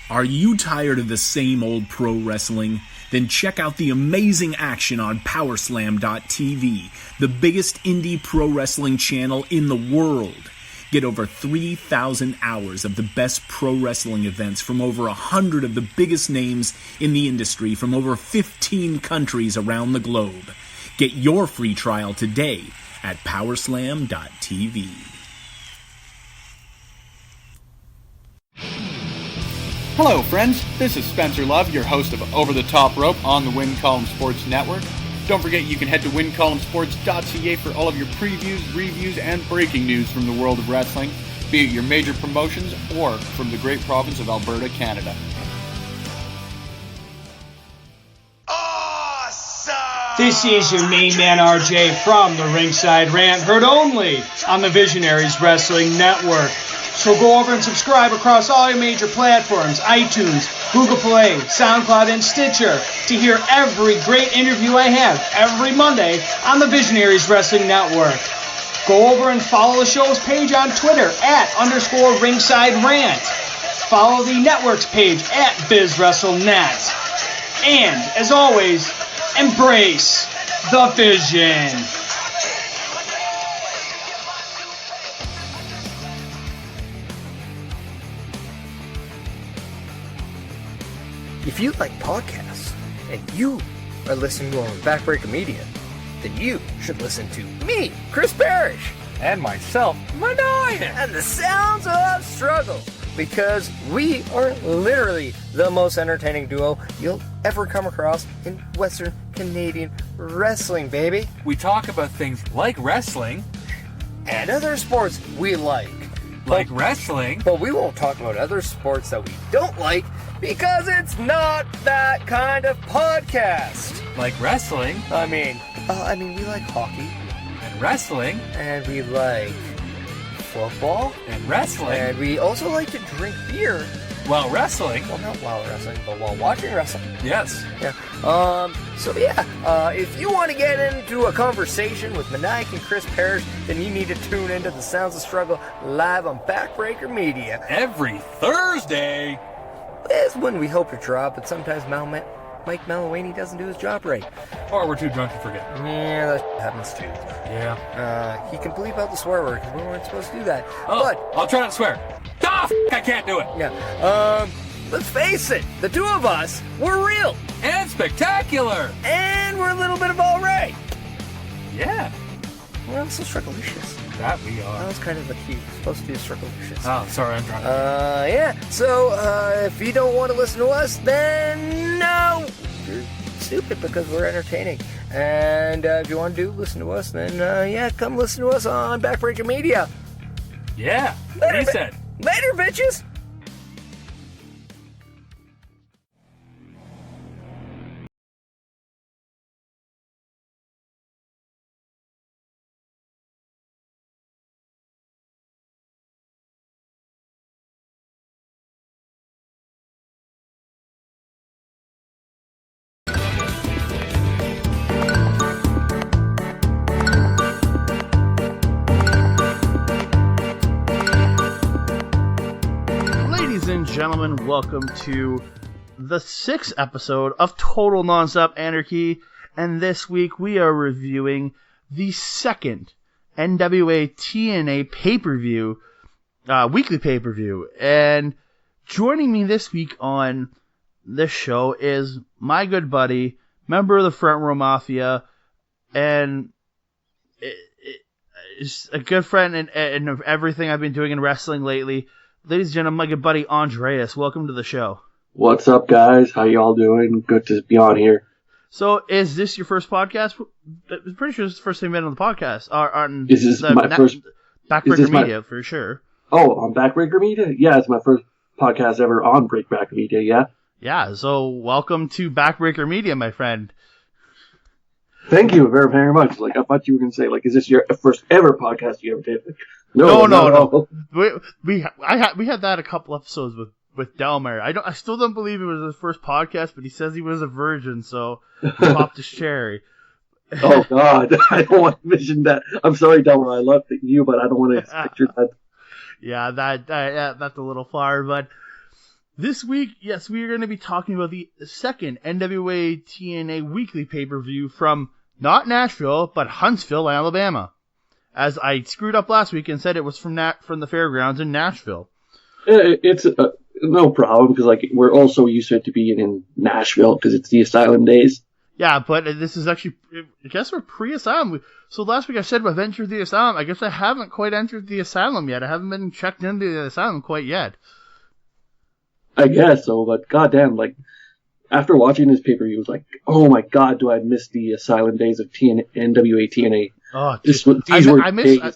Are you tired of the same old pro wrestling? Then check out the amazing action on Powerslam.tv, the biggest indie pro wrestling channel in the world. Get over 3,000 hours of the best pro wrestling events from over 100 of the biggest names in the industry from over 15 countries around the globe. Get your free trial today at Powerslam.tv. Hello, friends. This is Spencer Love, your host of Over the Top Rope on the Win Column Sports Network. Don't forget you can head to wincolumnsports.ca for all of your previews, reviews, and breaking news from the world of wrestling, be it your major promotions or from the great province of Alberta, Canada. This is your main man RJ from the Ringside Rant, heard only on the Visionaries Wrestling Network. So go over and subscribe across all your major platforms, iTunes, Google Play, SoundCloud, and Stitcher to hear every great interview I have every Monday on the Visionaries Wrestling Network. Go over and follow the show's page on Twitter @_Ringside Rant. Follow the network's page @BizWrestleNet. And, as always, embrace the vision. If you like podcasts and you are listening to on Backbreaker Media, then you should listen to me, Chris Parrish, and myself, Manoia, and the Sounds of Struggle, because we are literally the most entertaining duo you'll ever come across in Western Canadian wrestling, baby. We talk about things like wrestling and other sports we like. Wrestling. But we won't talk about other sports that we don't like, because it's not that kind of podcast. Like wrestling. I mean, we like hockey. And wrestling. And we like football. And wrestling. And we also like to drink beer. While wrestling. Well, not while wrestling, but while watching wrestling. Yes. Yeah. If you want to get into a conversation with Maniac and Chris Parrish, then you need to tune into the Sounds of Struggle live on Backbreaker Media. Every Thursday. It's when we hope to draw, but sometimes Mike Malawany doesn't do his job right. Or we're too drunk to forget. Yeah, that happens too. Yeah. He can bleep out the swear word, because we weren't supposed to do that. Oh, but I'll try not to swear. I can't do it. Yeah. Let's face it, the two of us, we're real. And spectacular. And we're a little bit of all right. Yeah. We're also strugglicious. That we are. That was kind of the key. Supposed to be strugglicious. Oh, sorry, I'm drunk. Yeah. So, if you don't want to listen to us, then no. You're stupid, because we're entertaining. And if you want to listen to us, then, come listen to us on Backbreaker Media. Yeah. Later, he said. Later, bitches. Ladies and gentlemen, welcome to the 6th episode of Total Nonstop Anarchy, and this week we are reviewing the second NWA-TNA pay-per-view, weekly pay-per-view, and joining me this week on this show is my good buddy, member of the Front Row Mafia, and is a good friend in everything I've been doing in wrestling lately. Ladies and gentlemen, my good buddy Andreas, welcome to the show. What's up, guys? How y'all doing? Good to be on here. So, is this your first podcast? I'm pretty sure this is the first time you've been on the podcast. Is this my first? Backbreaker Media, for sure. Oh, on Backbreaker Media? Yeah, it's my first podcast ever on Backbreaker Media, yeah? Yeah, so welcome to Backbreaker Media, my friend. Thank you very, very much. I thought you were going to say, is this your first ever podcast you ever did? No. We had that a couple episodes with Delmer. I still don't believe it was his first podcast, but he says he was a virgin, so he popped his cherry. Oh God, I don't want to mention that. I'm sorry, Delmer. I love you, but I don't want to picture that. Yeah, that's a little far, but This week, yes, we are going to be talking about the second NWA-TNA weekly pay-per-view from not Nashville, but Huntsville, Alabama. As I screwed up last week and said it was from the fairgrounds in Nashville. It's no problem, because like we're also used to it to being in Nashville, because it's the Asylum days. Yeah, but this is actually, I guess we're pre-Asylum. So last week I said I've entered the Asylum. I guess I haven't quite entered the Asylum yet. I haven't been checked into the Asylum quite yet. I guess so, but goddamn, like, after watching this pay-per-view, it was like, oh my god, do I miss the Asylum days of NWA-TNA. Oh, these were days,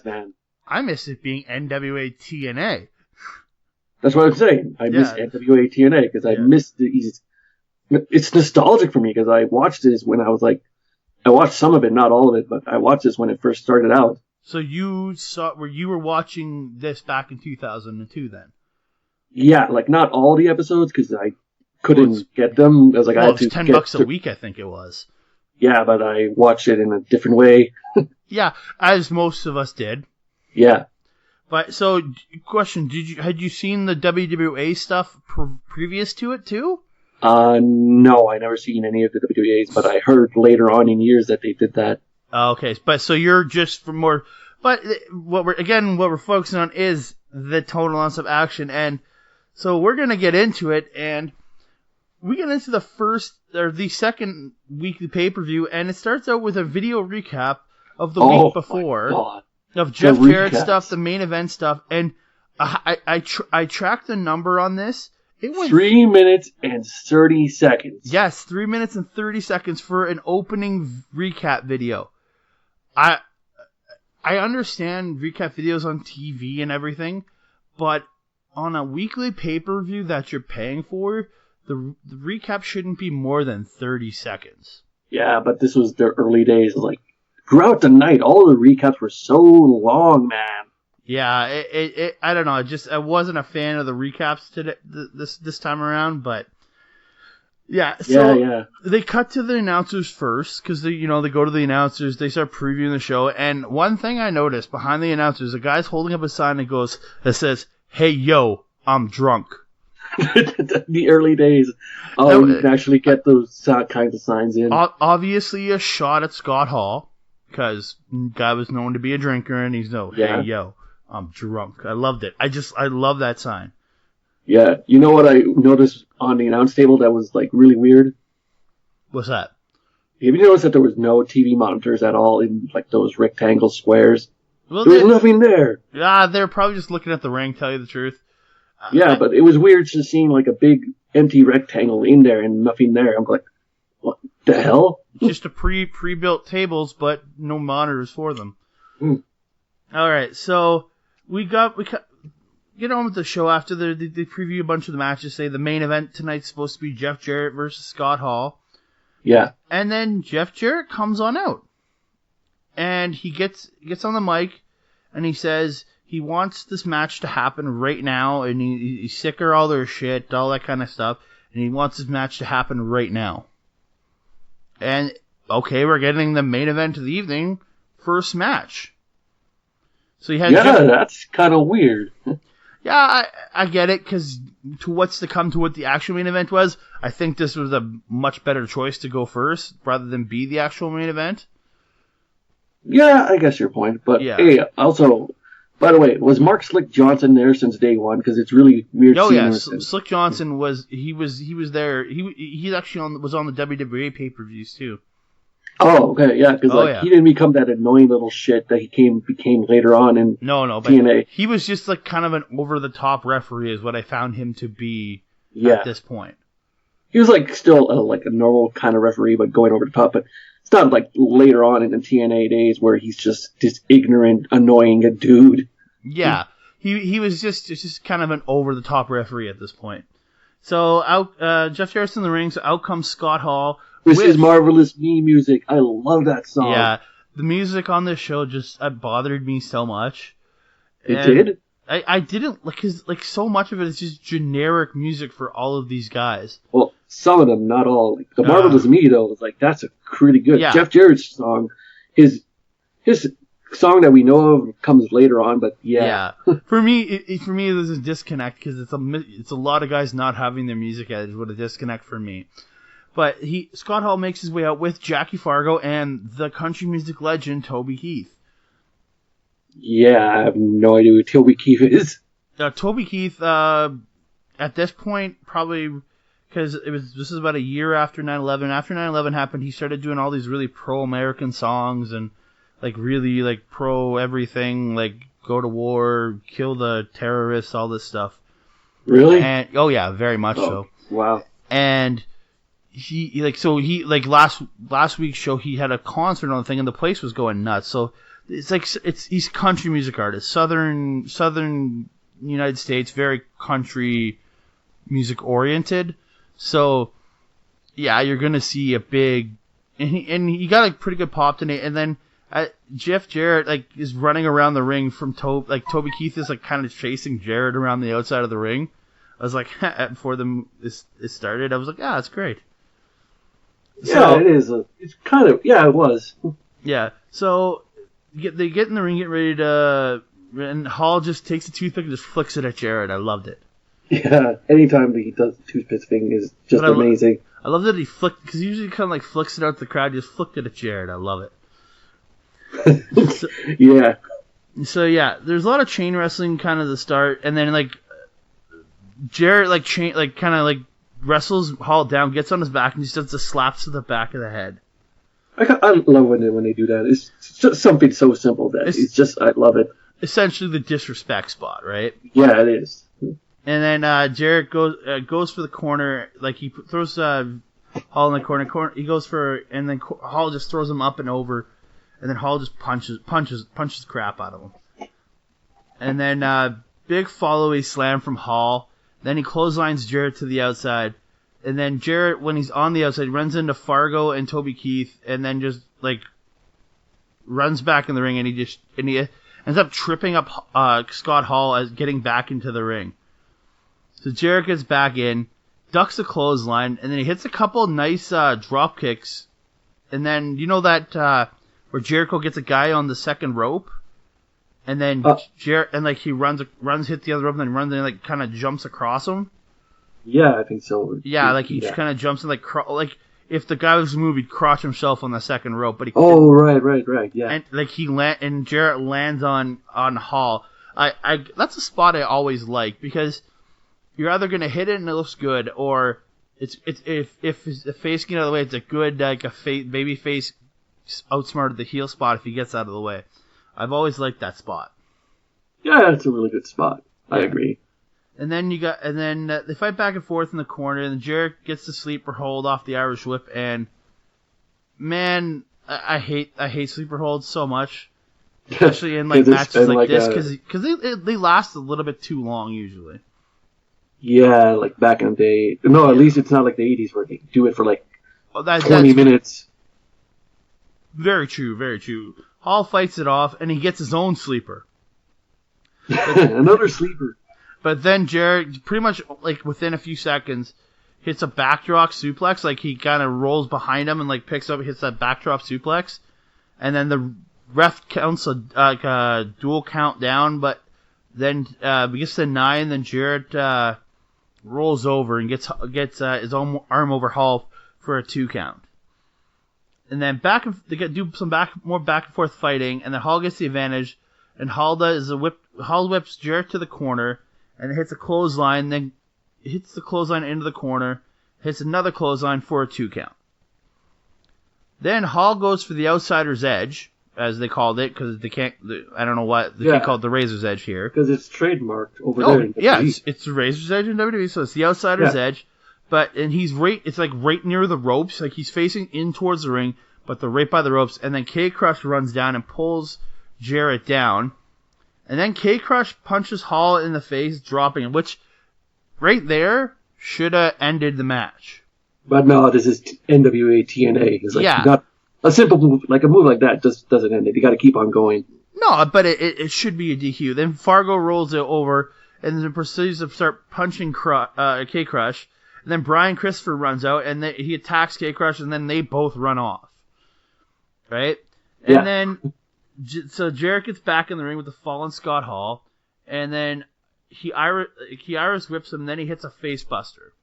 man. I miss it being NWA-TNA. That's what I'm saying. I miss NWA-TNA, because I missed these. It's nostalgic for me, because I watched this when I was like, I watched some of it, not all of it, but I watched this when it first started out. So you were watching this back in 2002 then? Yeah, like not all the episodes, because I couldn't get them. I was like, I had to $10 a week, I think it was. Yeah, but I watched it in a different way. Yeah, as most of us did. Yeah. But so, question: had you seen the WWA stuff previous to it too? No, I never seen any of the WWAs, but I heard later on in years that they did that. Okay, but so you're just for more. But what we're focusing on is the total Nonstop Action, and so we're gonna get into it, and we get into the second weekly pay-per-view, and it starts out with a video recap of the week before of Jeff Jarrett stuff, the main event stuff, and I tracked the number on this. It was 3 minutes and 30 seconds. Yes, 3 minutes and 30 seconds for an opening recap video. I understand recap videos on TV and everything, but on a weekly pay-per-view that you're paying for, the recap shouldn't be more than 30 seconds. Yeah, but this was the early days. Like, throughout the night, all the recaps were so long, man. Yeah, I don't know. I wasn't a fan of the recaps today, this time around, but yeah. So they cut to the announcers first, because they go to the announcers, they start previewing the show, and one thing I noticed behind the announcers, a guy's holding up a sign that says, "Hey yo, I'm drunk." The early days. Oh, you can actually get those kinds of signs in. Obviously a shot at Scott Hall, because guy was known to be a drinker, and he's hey yo, I'm drunk. I loved it. I love that sign. Yeah, you know what I noticed on the announce table that was like really weird? What's that? Have you noticed that there was no TV monitors at all in like those rectangle squares? Well, there was nothing there. Yeah, they're probably just looking at the ring, tell you the truth. Yeah, but it was weird just seeing like a big empty rectangle in there and nothing there. I'm like, what the hell? Just a pre-built tables, but no monitors for them. All right, so we get on with the show after they preview a bunch of the matches. Say the main event tonight's supposed to be Jeff Jarrett versus Scott Hall. Yeah. And then Jeff Jarrett comes on out, and he gets on the mic, and he says he wants this match to happen right now, and he's sick of all their shit, all that kind of stuff, and he wants this match to happen right now. And, okay, we're getting the main event of the evening, first match. So that's kind of weird. Yeah, I get it, because to what the actual main event was, I think this was a much better choice to go first, rather than be the actual main event. Yeah, I guess your point, but hey, also, by the way, was Mark Slick Johnson there since day one? Because it's really weird. Oh yeah, Slick Johnson was there. He actually was on the WWE pay-per-views too. Oh, okay, yeah, because he didn't become that annoying little shit that he became later on in TNA. But he was just like kind of an over-the-top referee, is what I found him to be at this point. He was like still like a normal kind of referee, but going over the top. But it's not like later on in the TNA days where he's just this ignorant, annoying dude. Yeah, he was just kind of an over-the-top referee at this point. So Jeff Jarrett's in the ring, so out comes Scott Hall. This is Marvelous Me music. I love that song. Yeah, the music on this show just bothered me so much. It did? I didn't, because so much of it is just generic music for all of these guys. Well, some of them, not all. Like, the Marvelous Me, though, was like, that's a pretty good. Yeah. Jeff Jarrett's song, his song that we know of comes later on, but yeah. For me, there's a disconnect because it's a lot of guys not having their music edge. What a disconnect for me. But Scott Hall makes his way out with Jackie Fargo and the country music legend Toby Keith. Yeah, I have no idea who Toby Keith is. Toby Keith, at this point, probably because this is about a year after 9/11. After 9/11 happened, he started doing all these really pro-American songs and like really like pro everything, like go to war, kill the terrorists, all this stuff. Really? And oh yeah, very much so. Wow. And he last week's show, he had a concert on the thing, and the place was going nuts. So he's a country music artist, southern United States, very country music oriented. So yeah, you're gonna see a big, and he got a pretty good pop tonight. And then Jeff Jarrett is running around the ring from Toby Keith is kind of chasing Jarrett around the outside of the ring. I was like, before it started, I was like, that's great. Yeah, it is. It's kind of, it was. Yeah, so they get in the ring, get ready to, and Hall just takes a toothpick and just flicks it at Jarrett. I loved it. Yeah, anytime he does the toothpick thing is just amazing. I love that he flicked, because he usually kind of flicks it out to the crowd, just flicked it at Jarrett. I love it. Yeah. So yeah, there's a lot of chain wrestling kind of the start, and then Jarrett wrestles Hall down, gets on his back, and he does the slaps to the back of the head. I love when they do that. It's just something so simple that it's just, I love it. Essentially the disrespect spot, right? Yeah, it is. And then Jarrett goes for the corner, he throws Hall in the corner. He goes for, and then Hall just throws him up and over, and then Hall just punches the crap out of him. And then big follow-away slam from Hall. Then he clotheslines Jarrett to the outside. And then Jarrett, when he's on the outside, runs into Fargo and Toby Keith, and then just runs back in the ring, and he ends up tripping up Scott Hall as getting back into the ring. So Jarrett gets back in, ducks a clothesline, and then he hits a couple nice drop kicks. And then that where Jericho gets a guy on the second rope, and then Jarrett he runs hit the other rope, and then runs and kind of jumps across him. Yeah, I think so. Yeah, he just kind of jumps and if the guy was to move, he'd crotch himself on the second rope, but he. Oh, right, yeah. And and Jarrett lands on Hall. That's a spot I always like, because you're either gonna hit it and it looks good, or it's if the face get out of the way, it's a good baby face outsmarted the heel spot if he gets out of the way. I've always liked that spot. Yeah, it's a really good spot. I agree. And then they fight back and forth in the corner, and Jarrett gets the sleeper hold off the Irish whip, and man, I hate sleeper holds so much, especially in matches like this, because they last a little bit too long usually. Yeah, back in the day. No, at least it's not like the 80s where they do it for 20 minutes. Very true, very true. Hall fights it off, and he gets his own sleeper. Another sleeper. But then Jarrett, pretty much within a few seconds, hits a backdrop suplex. He kind of rolls behind him and picks up, hits that backdrop suplex, and then the ref counts a dual count down. But then we get to 9. Then Jarrett rolls over and gets his own arm over Hall for a 2 count. And then they do some more back and forth fighting, and then Hall gets the advantage, and Hall whips Jarrett to the corner, and hits a clothesline, then hits the clothesline into the corner, hits another clothesline for a 2 count. Then Hall goes for the outsider's edge, as they called it, because they can't, I don't know what, they can't call it the razor's edge here. Because it's trademarked over there in WWE. Yeah, it's the razor's edge in WWE, so it's the outsider's edge, and he's it's right near the ropes, he's facing in towards the ring, but they're right by the ropes, and then K-Crush runs down and pulls Jarrett down. And then K-Crush punches Hall in the face, dropping him, which right there should have ended the match. But no, this is NWA-TNA. It's not a simple move, a move like that just doesn't end it. You got to keep on going. No, but it should be a DQ. Then Fargo rolls it over and then proceeds to start punching K-Crush. And then Brian Christopher runs out and he attacks K-Crush, and then they both run off. Right? And then So Jarrett gets back in the ring with the fallen Scott Hall, and then he Irish whips him, and then he hits a face buster.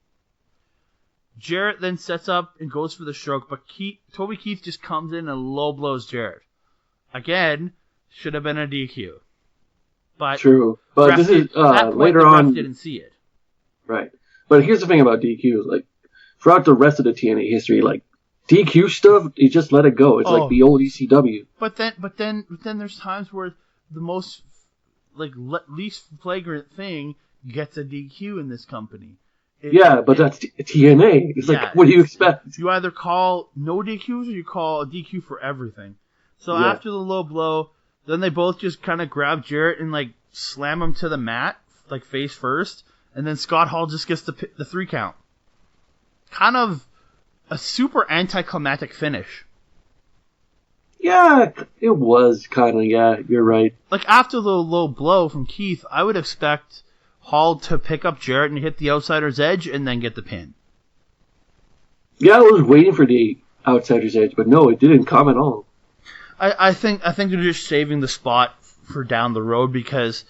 Jarrett then sets up and goes for the stroke, but Toby Keith just comes in and low blows Jarrett. Again, should have been a DQ. But true. But this is later on. The ref didn't see it. Right. But here's the thing about DQ. Like, throughout the rest of the TNA history, like, DQ stuff, you just let it go. It's like the old ECW. But then there's times where the most, least flagrant thing gets a DQ in this company. But that's TNA. It's like, what do you expect? You either call no DQs or you call a DQ for everything. So after the low blow, then they both just kind of grab Jarrett and, slam him to the mat, face first, and then Scott Hall just gets the 3 count. Kind of a super anticlimactic finish. Yeah, it was kind of, you're right. After the low blow from Keith, I would expect Hall to pick up Jarrett and hit the outsider's edge and then get the pin. Yeah, I was waiting for the outsider's edge, but no, it didn't come at all. I think they're just saving the spot for down the road because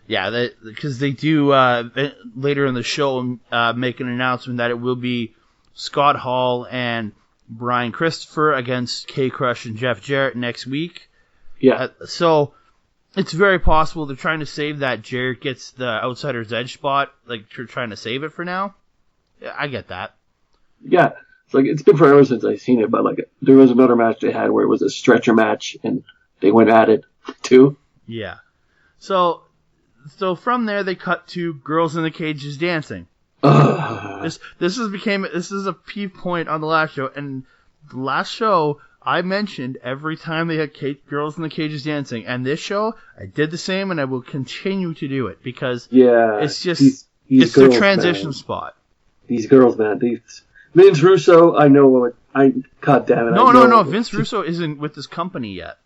they do later in the show make an announcement that it will be Scott Hall and Brian Christopher against K-Crush and Jeff Jarrett next week. Yeah. So it's very possible they're trying to save that Jarrett gets the outsider's edge spot. You're trying to save it for now. Yeah, I get that. Yeah. It's been forever since I've seen it, but there was another match they had where it was a stretcher match and they went at it too. Yeah. So from there they cut to Girls in the Cages dancing. This is a peak point on the last show, and the last show I mentioned every time they had Girls in the Cages dancing, and this show I did the same, and I will continue to do it because it's just it's their transition spot. These girls, man, Vince Russo, I know what God damn it. No, Vince Russo isn't with this company yet.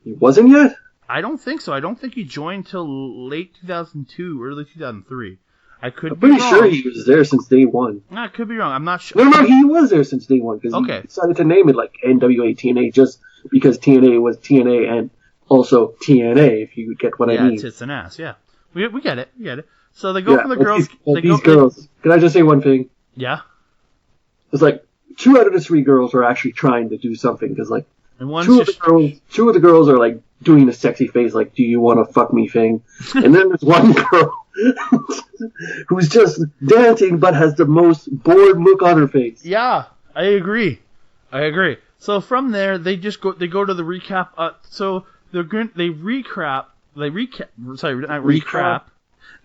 He wasn't yet? I don't think so. I don't think he joined till late 2002, early 2003. I'm pretty sure he was there since day one. I could be wrong. I'm not sure. No, he was there since day one because he decided to name it NWA-TNA just because TNA was TNA and also TNA, if you get what I mean. Yeah, tits and ass, yeah. We get it. So they go for the girls. These girls. Can I just say one thing? Yeah. It's 2 out of the 3 girls are actually trying to do something because two of the girls are doing a sexy face do you want to fuck me thing, and then there's one girl who's just dancing but has the most bored look on her face. Yeah, I agree. So from there they go to the recap. So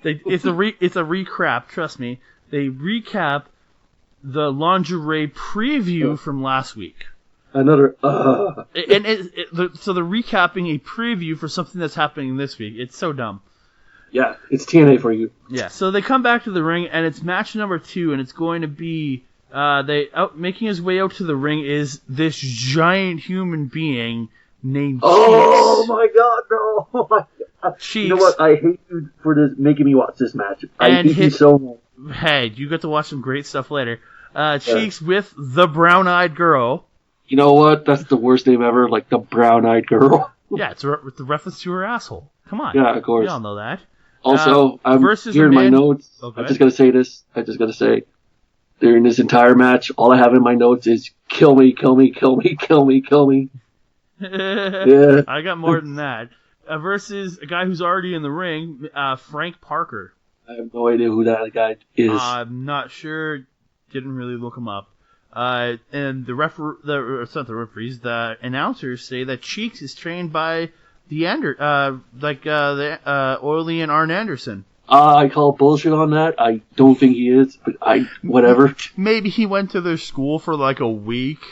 it's a recap. Trust me. They recap the lingerie preview from last week. Another. So they're recapping a preview for something that's happening this week. It's so dumb. Yeah, it's TNA for you. Yeah. So they come back to the ring, and it's match number 2, and it's going to be making his way out to the ring is this giant human being named Cheeks. Oh my God, no! Oh my God. Cheeks. You know what? I hate you for making me watch this match. I hate you so much. Hey, you get to watch some great stuff later. Cheeks with the brown-eyed girl. You know what? That's the worst name ever, the brown-eyed girl. Yeah, it's with the reference to her asshole. Come on. Yeah, of course. We all know that. Also, I'm here in my notes. Okay. I'm just going to say this. I just got to say, during this entire match, all I have in my notes is kill me, kill me, kill me, kill me, kill me. Yeah. I got more than that. Versus a guy who's already in the ring, Frank Parker. I have no idea who that guy is. I'm not sure. Didn't really look him up. And the announcers say that Cheeks is trained by the Oily and Arn Anderson. I call bullshit on that. I don't think he is, but whatever. Maybe he went to their school for a week.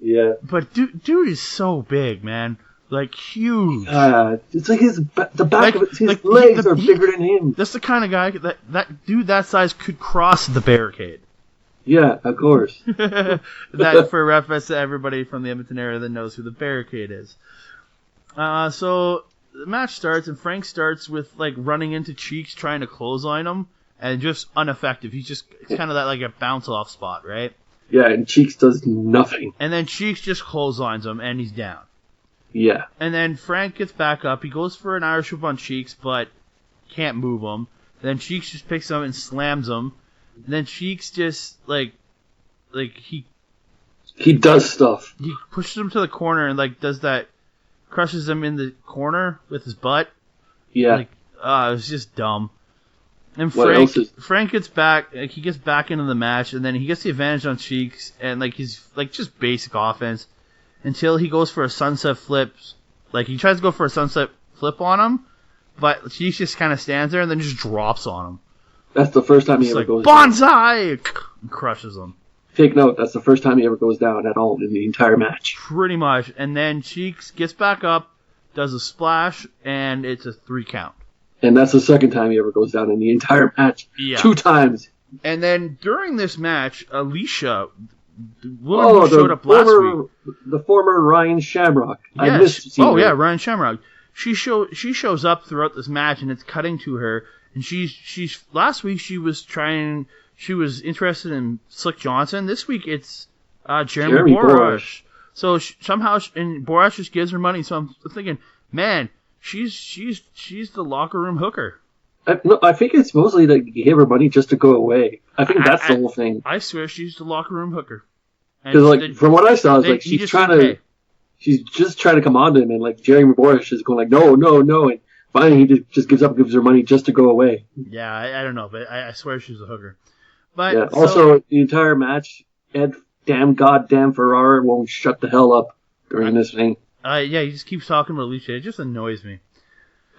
Yeah. But dude is so big, man. Huge. It's the back of his legs are bigger than him. That's the kind of guy that dude that size could cross the barricade. Yeah, of course. That for reference to everybody from the Edmonton area that knows who the barricade is. So the match starts, and Frank starts with running into Cheeks, trying to clothesline him, and just ineffective. It's kind of that a bounce off spot, right? Yeah, and Cheeks does nothing. And then Cheeks just clotheslines him, and he's down. Yeah. And then Frank gets back up. He goes for an Irish whip on Cheeks, but can't move him. Then Cheeks just picks him and slams him. And then Cheeks just, he does stuff. He pushes him to the corner and, does that, crushes him in the corner with his butt. Yeah. It was just dumb. And Frank gets back, he gets back into the match, and then he gets the advantage on Cheeks, and, he's, just basic offense. Until he goes for a sunset flip. He tries to go for a sunset flip on him, but Cheeks just kind of stands there and then just drops on him. That's the first time he ever goes Bonsai! And crushes him. Take note, that's the first time he ever goes down at all in the entire match. Pretty much. And then Cheeks gets back up, does a splash, and it's a 3 count. And that's the second time he ever goes down in the entire match. Yeah. 2 times. And then during this match, Alicia, the woman who showed up last week. The former Ryan Shamrock. Yes. I missed seeing her. Ryan Shamrock. She shows up throughout this match, and it's cutting to her. And she's last week she was interested in Slick Johnson. This week it's Jeremy Borash. So and Borash just gives her money. So I'm thinking, man, she's the locker room hooker. I think it's mostly that you gave her money just to go away. I think that's the whole thing. I swear she's the locker room hooker. Because from what I saw, it's she's just trying to come on to him, and Jeremy Borash is going no, and finally he just gives her money just to go away. Yeah, I don't know, but I swear she's a hooker. But yeah. Also, the entire match, goddamn Ferrara won't shut the hell up during this thing. He just keeps talking about Alicia. It just annoys me.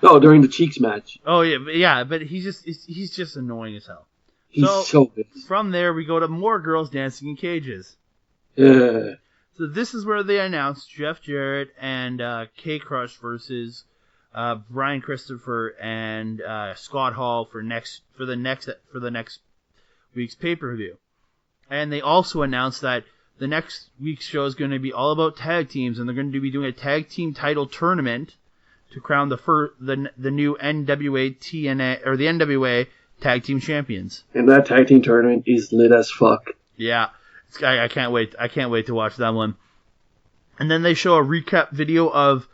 No, during the Cheeks match. Oh yeah, but he's just annoying as hell. He's so good. From there, we go to more girls dancing in cages. Yeah. So this is where they announced Jeff Jarrett and K Crush versus Brian Christopher and Scott Hall for the next week's pay-per-view. And they also announced that the next week's show is going to be all about tag teams, and they're going to be doing a tag team title tournament to crown the new NWA-TNA or the NWA tag team champions. And that tag team tournament is lit as fuck. Yeah. I can't wait. I can't wait to watch that one. And then they show a recap video of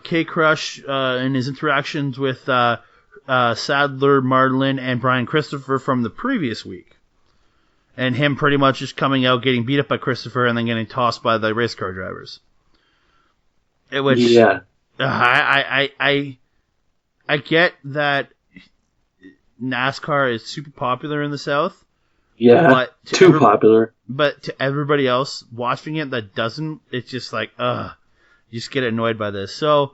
K Crush and his interactions with Sadler, Marlin, and Brian Christopher from the previous week, and him pretty much just coming out, getting beat up by Christopher, and then getting tossed by the race car drivers. I get that NASCAR is super popular in the South. Yeah, but too popular. But to everybody else watching it that doesn't, it's just you just get annoyed by this. So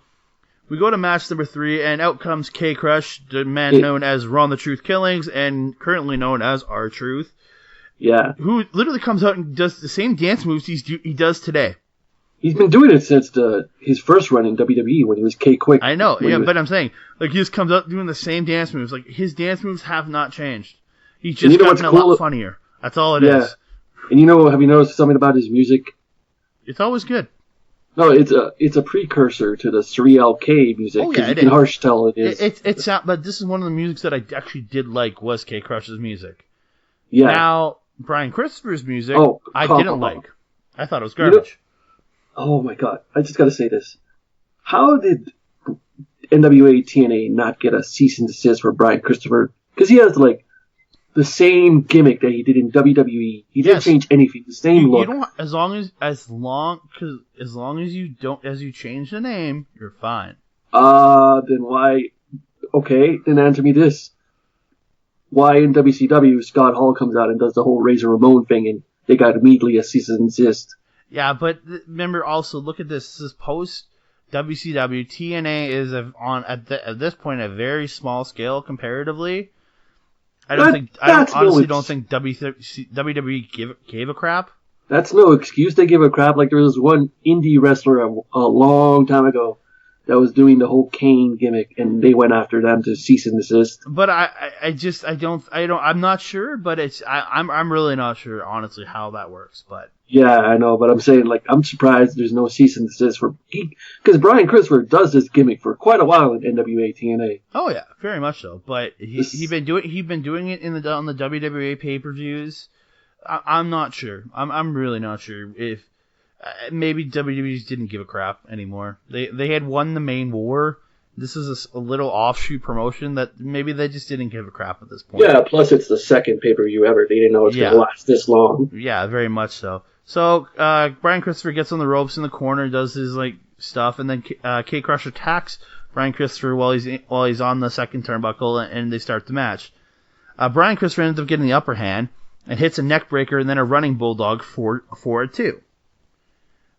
we go to match number 3, and out comes K Crush, the man known as Ron the Truth Killings, and currently known as R-Truth. Yeah. Who literally comes out and does the same dance moves he does today. He's been doing it since his first run in WWE when he was K-Quick. I know, but I'm saying, he just comes out doing the same dance moves. His dance moves have not changed. He's just gotten a lot funnier. That's all it is. And have you noticed something about his music? It's always good. No, it's a precursor to the 3LK music. Oh, yeah, you can harsh tell it is. But this is one of the musics that I actually did like was K Crush's music. Yeah. Now, Brian Christopher's music, I didn't like. I thought it was garbage. Oh my god, I just gotta say this. How did NWA-TNA not get a cease and desist for Brian Christopher? Because he has the same gimmick that he did in WWE. He didn't change anything. The same look. You don't, as long as you change the name, you're fine. Then why? Okay, then answer me this: why in WCW Scott Hall comes out and does the whole Razor Ramon thing, and they got immediately a cease and desist? Yeah, but remember also, look at this. This is post WCW. TNA is at this point a very small scale comparatively. I honestly don't think WWE gave a crap. That's no excuse. They give a crap. There was one indie wrestler a long time ago that was doing the whole Kane gimmick, and they went after them to cease and desist. But I'm not sure. But I'm really not sure, honestly, how that works. But yeah, I know. But I'm saying, I'm surprised there's no cease and desist because Brian Christopher does this gimmick for quite a while in NWA-TNA. Oh yeah, very much so. But he's been doing it on the WWE pay-per-views. I'm not sure. I'm really not sure if maybe WWE didn't give a crap anymore. They had won the main war. This is a little offshoot promotion that maybe they just didn't give a crap at this point. Yeah, plus it's the second pay-per-view ever. They didn't know it's going to last this long. Yeah, very much so. So Brian Christopher gets on the ropes in the corner, does his like stuff, and then K-Crush attacks Brian Christopher while he's on the second turnbuckle, and they start the match. Brian Christopher ends up getting the upper hand and hits a neck breaker and then a running bulldog for a 2.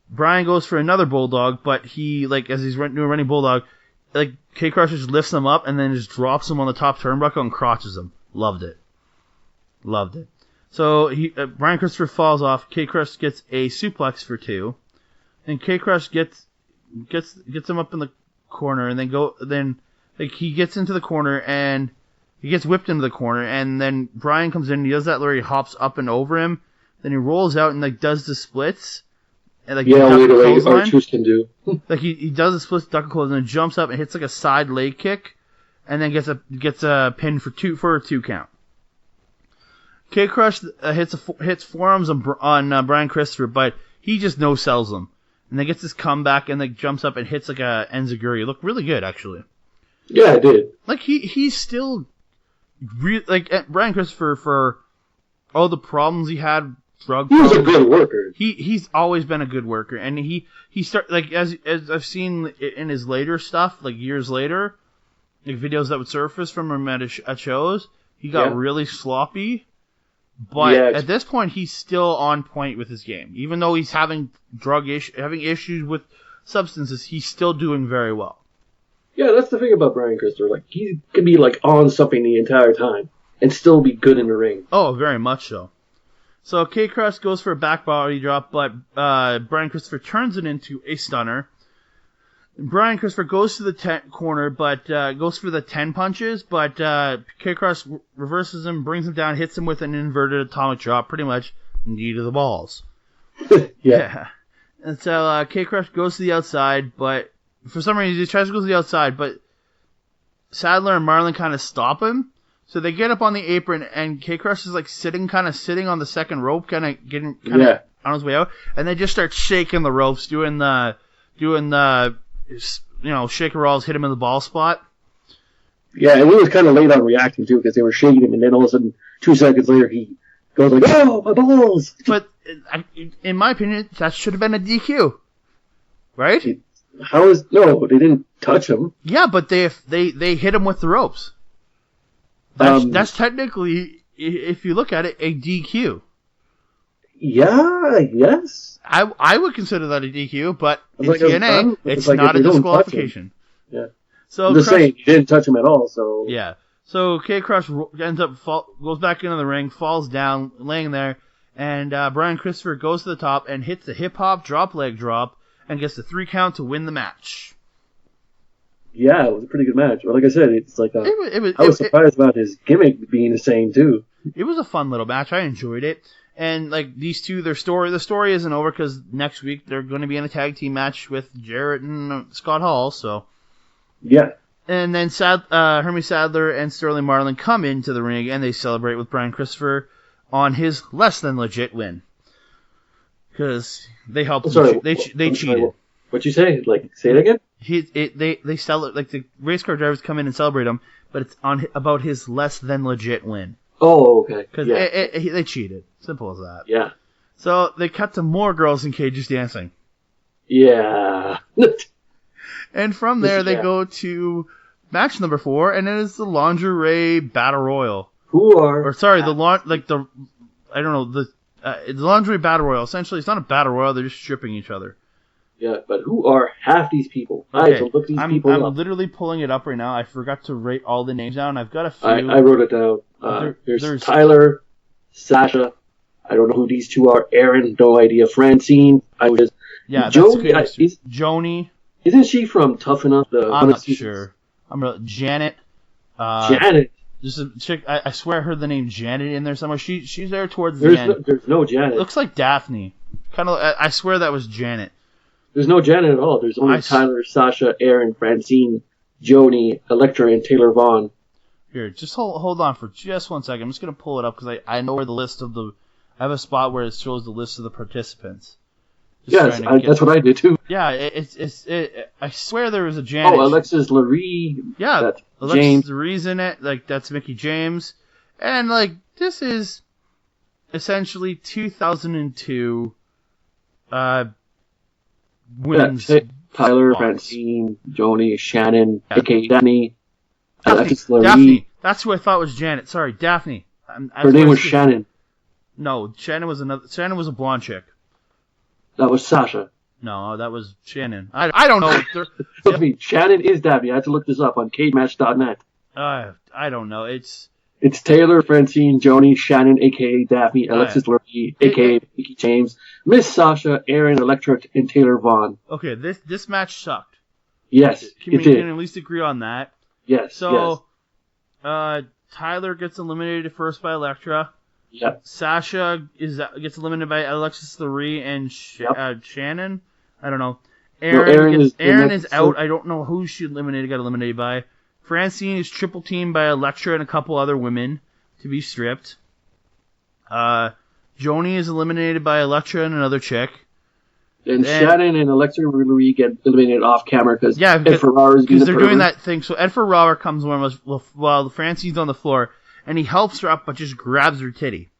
Brian goes for another bulldog, but he, like, as he's doing a running bulldog, like, K-Crush just lifts him up and then just drops him on the top turnbuckle and crotches him. Loved it. So Brian Christopher falls off. K-Crush gets a suplex for 2, and K-Crush gets him up in the corner, and then he gets into the corner and he gets whipped into the corner, and then Brian comes in and he does that where he hops up and over him, then he rolls out and like does the splits. And, like, only the way R-Truth can do. Like he does the split duck and close and then jumps up and hits like a side leg kick, and then gets a pin for a 2 count. K-Crush hits forearms on Brian Christopher, but he just no sells him, and then gets his comeback and like jumps up and hits like a enziguri. Looked really good actually. Yeah, it did. Like he's still Brian Christopher, for all the problems he had. He was a good worker. He's always been a good worker, and he like as I've seen in his later stuff, like years later, like videos that would surface from him at shows, he got really sloppy. But at this point, he's still on point with his game, even though he's having issues with substances. He's still doing very well. Yeah, that's the thing about Brian Christopher. Like he can be like on something the entire time and still be good in the ring. Oh, very much so. So K-Crush goes for a back body drop, but Brian Christopher turns it into a stunner. Brian Christopher goes to the corner, but goes for the 10 punches, but K-Crush reverses him, brings him down, hits him with an inverted atomic drop, pretty much knee to the balls. Yeah. And so K-Crush goes to the outside, but for some reason he tries to go to the outside, but Sadler and Marlin kind of stop him. So they get up on the apron, and K-Crush is like sitting on the second rope, kind of on his way out, and they just start shaking the ropes, doing the shaker rolls, hit him in the ball spot. Yeah, and he was kind of late on reacting too, because they were shaking him, and then all of a sudden, 2 seconds later, he goes like, "Oh, my balls!" But in my opinion, that should have been a DQ, right? No, they didn't touch him. Yeah, but they hit him with the ropes. That's technically, if you look at it, a DQ. Yeah, yes. I would consider that a DQ, but in TNA, it's not a disqualification. Yeah. So I'm just saying, you didn't touch him at all, so... Yeah. So K-Crush ends up, goes back into the ring, falls down, laying there, and Brian Christopher goes to the top and hits the hip-hop drop leg drop and gets the 3 count to win the match. Yeah, it was a pretty good match. But like I said, it's like I was surprised about his gimmick being the same too. It was a fun little match. I enjoyed it. And like these two, the story isn't over because next week they're going to be in a tag team match with Jarrett and Scott Hall. So yeah. And then Hermie Sadler and Sterling Marlin come into the ring and they celebrate with Brian Christopher on his less than legit win because they helped. They cheated. What'd you say? Like, say it again? They celebrate, like the race car drivers come in and celebrate him, but it's about his less than legit win. Oh, okay. Because they cheated. Simple as that. Yeah. So they cut to more girls in cages dancing. Yeah. And from there they go to match number 4, and it is the lingerie battle royal. The lingerie battle royal. Essentially, it's not a battle royal; they're just stripping each other. Yeah, but who are half these people? Okay. I had to look these people up. I'm literally pulling it up right now. I forgot to write all the names down. I've got a few. I wrote it down. There's Tyler, Sasha. I don't know who these two are. Aaron, no idea. Francine. Joni. Isn't she from Tough Enough? I'm not sure. Janet. Janet. Just a chick. I swear I heard the name Janet in there somewhere. She's there towards the end. There's no Janet. Looks like Daphne. Kind of. I swear that was Janet. There's no Janet at all. There's only Tyler, Sasha, Aaron, Francine, Joni, Electra, and Taylor Vaughn. Here, just hold on for just 1 second. I'm just going to pull it up because I know where the list of I have a spot where it shows the list of the participants. Yes, that's what I did too. Yeah, I swear there was a Janet. Oh, Alexis Lurie. Yeah, Alexis James. Lurie's in it. Like, that's Mickie James. And, like, this is essentially 2002 women's Tyler, box. Francine, Joni, Shannon, a.k.a. Daphne, Alexis Lurie. Daphne. That's who I thought was Janet. Sorry, Daphne. Her name was Shannon. No, Shannon was a blonde chick. That was Sasha. No, that was Shannon. I don't know. Excuse me, Shannon is Daphne. I had to look this up on cagematch.net. I don't know. It's Taylor, Francine, Joni, Shannon, a.k.a. Daphne, Alexis Lurie, a.k.a. Mickie James, Miss Sasha, Aaron, Electra, and Taylor Vaughn. Okay, this match sucked. Yes, Can we at least agree on that? Yes. So, Tyler gets eliminated first by Electra. Yep. Sasha gets eliminated by Alexis Lurie and Shannon. I don't know. Aaron is out. I don't know who she got eliminated by. Francine is triple teamed by Electra and a couple other women to be stripped. Joni is eliminated by Electra and another chick. And Shannon and Alexis Lurie get eliminated off camera because Ed Ferrara's because they're doing that thing. So Ed Ferrara comes while Francine's on the floor, and he helps her up, but just grabs her titty.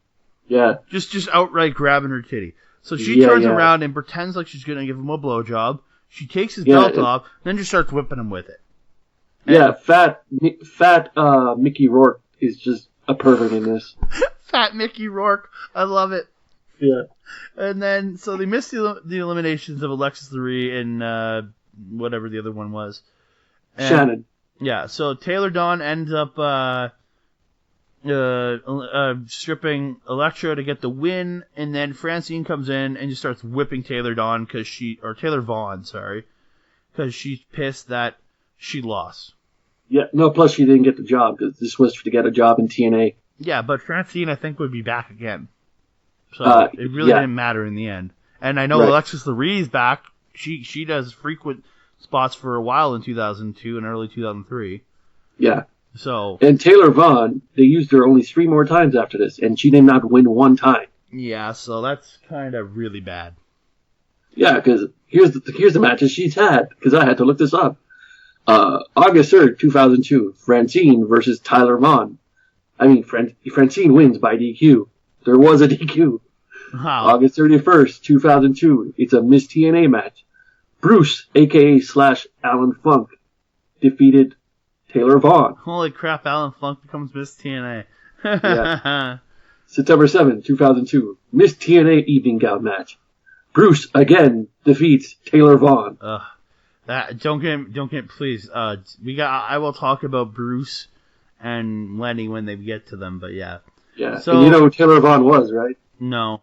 Yeah. Just outright grabbing her titty. So she turns around and pretends like she's gonna give him a blowjob. She takes his belt off, then just starts whipping him with it. And fat Mickey Rourke is just a pervert in this. Fat Mickey Rourke, I love it. Yeah. And then, so they missed the eliminations of Alexis Lurie and whatever the other one was. And, Shannon. Yeah, so Taylor Dawn ends up stripping Electra to get the win, and then Francine comes in and just starts whipping Taylor Dawn Taylor Vaughn, because she's pissed that she lost. Yeah, no, plus she didn't get the job, because this was to get a job in TNA. Yeah, but Francine, I think, would be back again. So it really didn't matter in the end. And I know Alexis Lurie's back. She does frequent spots for a while in 2002 and early 2003. Yeah. So. And Taylor Vaughn, they used her only 3 more times after this, and she did not win 1 time. Yeah, so that's kind of really bad. Yeah, because here's the matches she's had, because I had to look this up. August 3rd, 2002, Francine versus Tyler Vaughn. I mean, Francine wins by DQ. There was a DQ. Wow. August 31st, 2002, it's a Miss TNA match. Bruce, a.k.a. /Alan Funk, defeated Taylor Vaughn. Holy crap, Alan Funk becomes Miss TNA. Yeah. September 7th, 2002, Miss TNA evening gown match. Bruce, again, defeats Taylor Vaughn. Don't get, please. I will talk about Bruce and Lenny when they get to them, but yeah. Yeah, so, and you know who Taylor Vaughn was, right? No.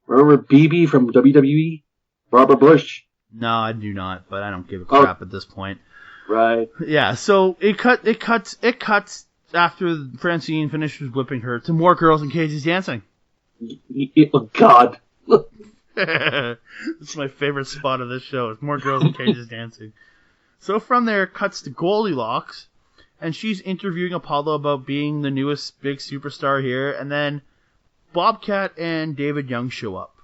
Remember BB from WWE? Barbara Bush? No, I do not, but I don't give a crap at this point. Right. Yeah, so it cuts after Francine finishes whipping her to more girls in cages dancing. Oh, God. It's my favorite spot of this show. It's more girls in cages dancing. So from there, it cuts to Goldilocks, and she's interviewing Apollo about being the newest big superstar here, and then Bobcat and David Young show up.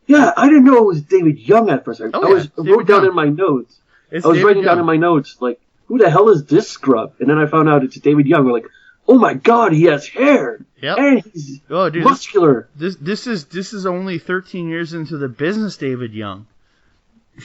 Yeah, I didn't know it was David Young at first. I wrote down in my notes. Writing down in my notes, like, who the hell is this scrub? And then I found out it's David Young. We're like, oh my God, he has hair. Yep. And he's muscular. This is only 13 years into the business, David Young.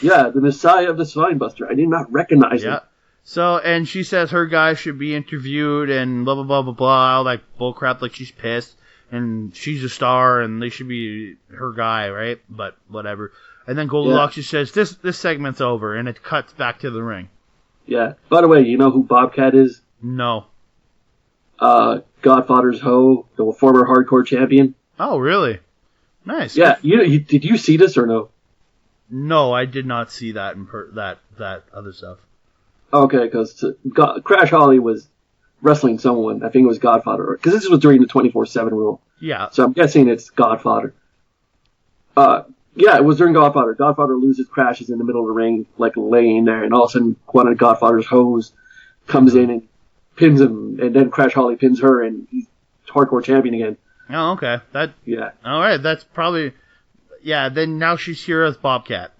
Yeah, the Messiah of the Spinebuster. I did not recognize him. So, and she says her guy should be interviewed and blah, blah, blah, blah, blah, all that bullcrap, like she's pissed, and she's a star, and they should be her guy, right? But whatever. And then Goldilocks just says, this segment's over, and it cuts back to the ring. Yeah. By the way, you know who Bobcat is? No. Godfather's Ho, the former hardcore champion. Oh, really? Nice. Yeah, did you see this or no? No, I did not see that that other stuff. Okay, because Crash Holly was wrestling someone. I think it was Godfather, because this was during the 24/7 rule. Yeah. So I'm guessing it's Godfather. Yeah, it was during Godfather. Godfather loses, crashes in the middle of the ring, like laying there, and all of a sudden one of Godfather's hoes comes in and pins him, and then Crash Holly pins her, and he's hardcore champion again. Oh, okay. Yeah. All right, that's probably... then now she's here as Bobcat.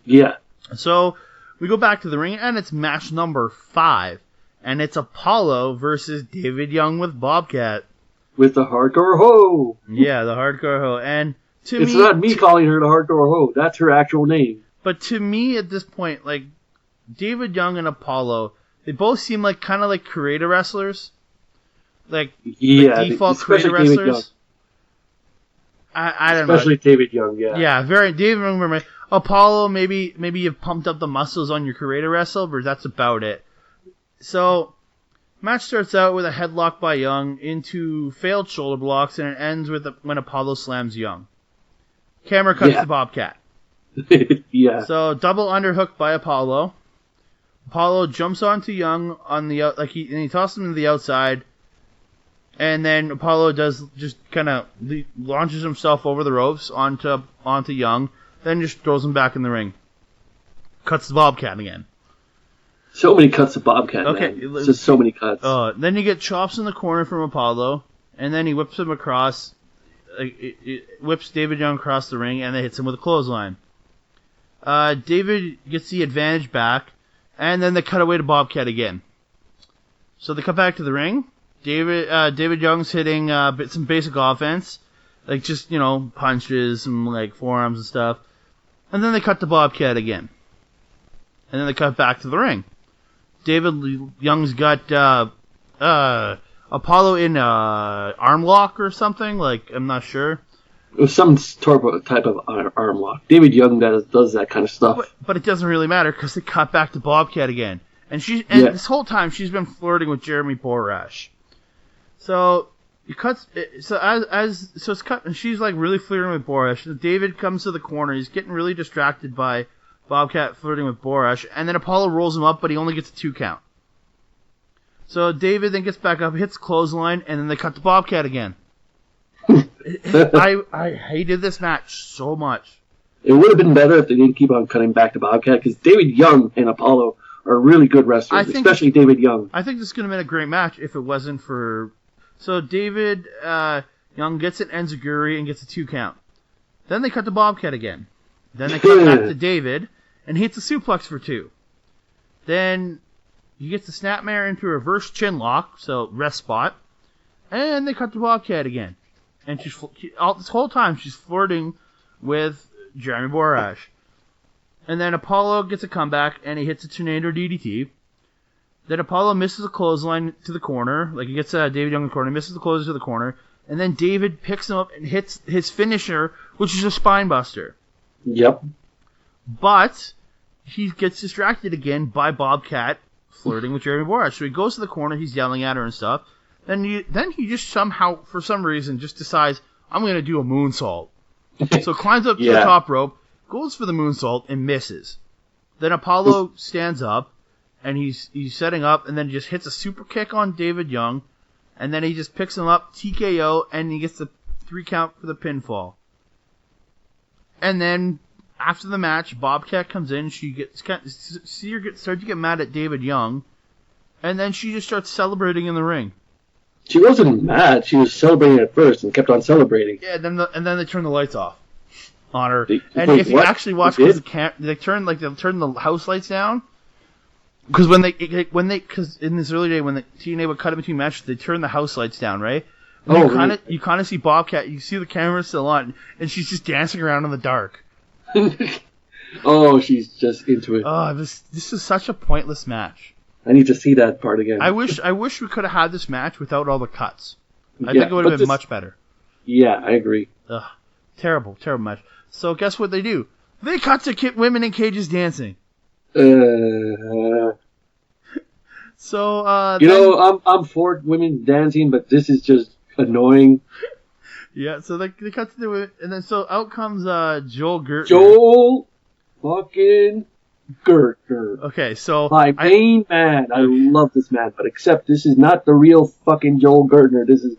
Yeah. So we go back to the ring, and it's match number 5. And it's Apollo versus David Young with Bobcat. With the hardcore hoe. Yeah, the hardcore hoe. And it's not me calling her the hardcore hoe. That's her actual name. But to me, at this point, like, David Young and Apollo, they both seem like kind of like creator wrestlers. Like default creator wrestlers. I don't know. Especially David Young, yeah. Yeah, very David Young. Apollo, maybe you've pumped up the muscles on your creator wrestle, but that's about it. So, match starts out with a headlock by Young into failed shoulder blocks, and it ends with when Apollo slams Young. Camera cuts to Bobcat. Yeah. So, double underhook by Apollo. Apollo jumps onto Young on the and he tosses him to the outside, and then Apollo does just kind of launches himself over the ropes onto Young, then just throws him back in the ring. Cuts the Bobcat again. So many cuts of Bobcat, okay, man. It's just so many cuts. Then you get chops in the corner from Apollo, and then he whips him across, whips David Young across the ring, and then hits him with a clothesline. David gets the advantage back, and then they cut away to Bobcat again. So they cut back to the ring. David Young's hitting some basic offense, like just, punches and like forearms and stuff. And then they cut to Bobcat again. And then they cut back to the ring. David Young's got Apollo in arm lock or something. Like, I'm not sure. It was some type of arm lock. David Young does that kind of stuff. But it doesn't really matter because they cut back to Bobcat again. And this whole time she's been flirting with Jeremy Borash. So it's cut, and she's like really flirting with Borash. David comes to the corner. He's getting really distracted by Bobcat flirting with Borash, and then Apollo rolls him up, but he only gets a 2 count. So David then gets back up, hits clothesline, and then they cut to Bobcat again. I hated this match so much. It would have been better if they didn't keep on cutting back to Bobcat, because David Young and Apollo are really good wrestlers, especially David Young. I think this could have been a great match if it wasn't for... So David Young gets an enziguri and gets a 2 count. Then they cut to Bobcat again. Then they cut back to David, and he hits a suplex for 2. Then he gets the snapmare into a reverse chin lock, so rest spot. And they cut to Bobcat again. And this whole time she's flirting with Jeremy Borash. And then Apollo gets a comeback, and he hits a tornado DDT. Then Apollo misses a clothesline to the corner. Like, he gets David Young in the corner, misses the clothesline to the corner. And then David picks him up and hits his finisher, which is a spine buster. Yep. But he gets distracted again by Bobcat flirting with Jeremy Borash. So he goes to the corner, he's yelling at her and stuff. Then he just somehow, for some reason, just decides, I'm going to do a moonsault. So climbs up to the top rope, goes for the moonsault, and misses. Then Apollo stands up, and he's setting up, and then just hits a super kick on David Young, and then he just picks him up, TKO, and he gets the 3 count for the pinfall. And then, after the match, Bobcat comes in, starts to get mad at David Young, and then she just starts celebrating in the ring. She wasn't mad. She was celebrating at first and kept on celebrating. Yeah, and then they turn the lights off on her. If you actually watch, they turn the house lights down. Because because in this early day when the TNA would cut in between matches, they turn the house lights down, right? And you kind of see Bobcat. You see the camera still on, and she's just dancing around in the dark. Oh, she's just into it. Oh, this is such a pointless match. I need to see that part again. I wish we could have had this match without all the cuts. I think it would have been much better. Yeah, I agree. Ugh, terrible match. So guess what they do? They cut to women in cages dancing. So I'm for women dancing, but this is just annoying. Yeah, so they cut to it, and then so out comes Joel Gertner. Joel fucking Gertner. Okay, so my main man. I love this man, but except this is not the real fucking Joel Gertner. This is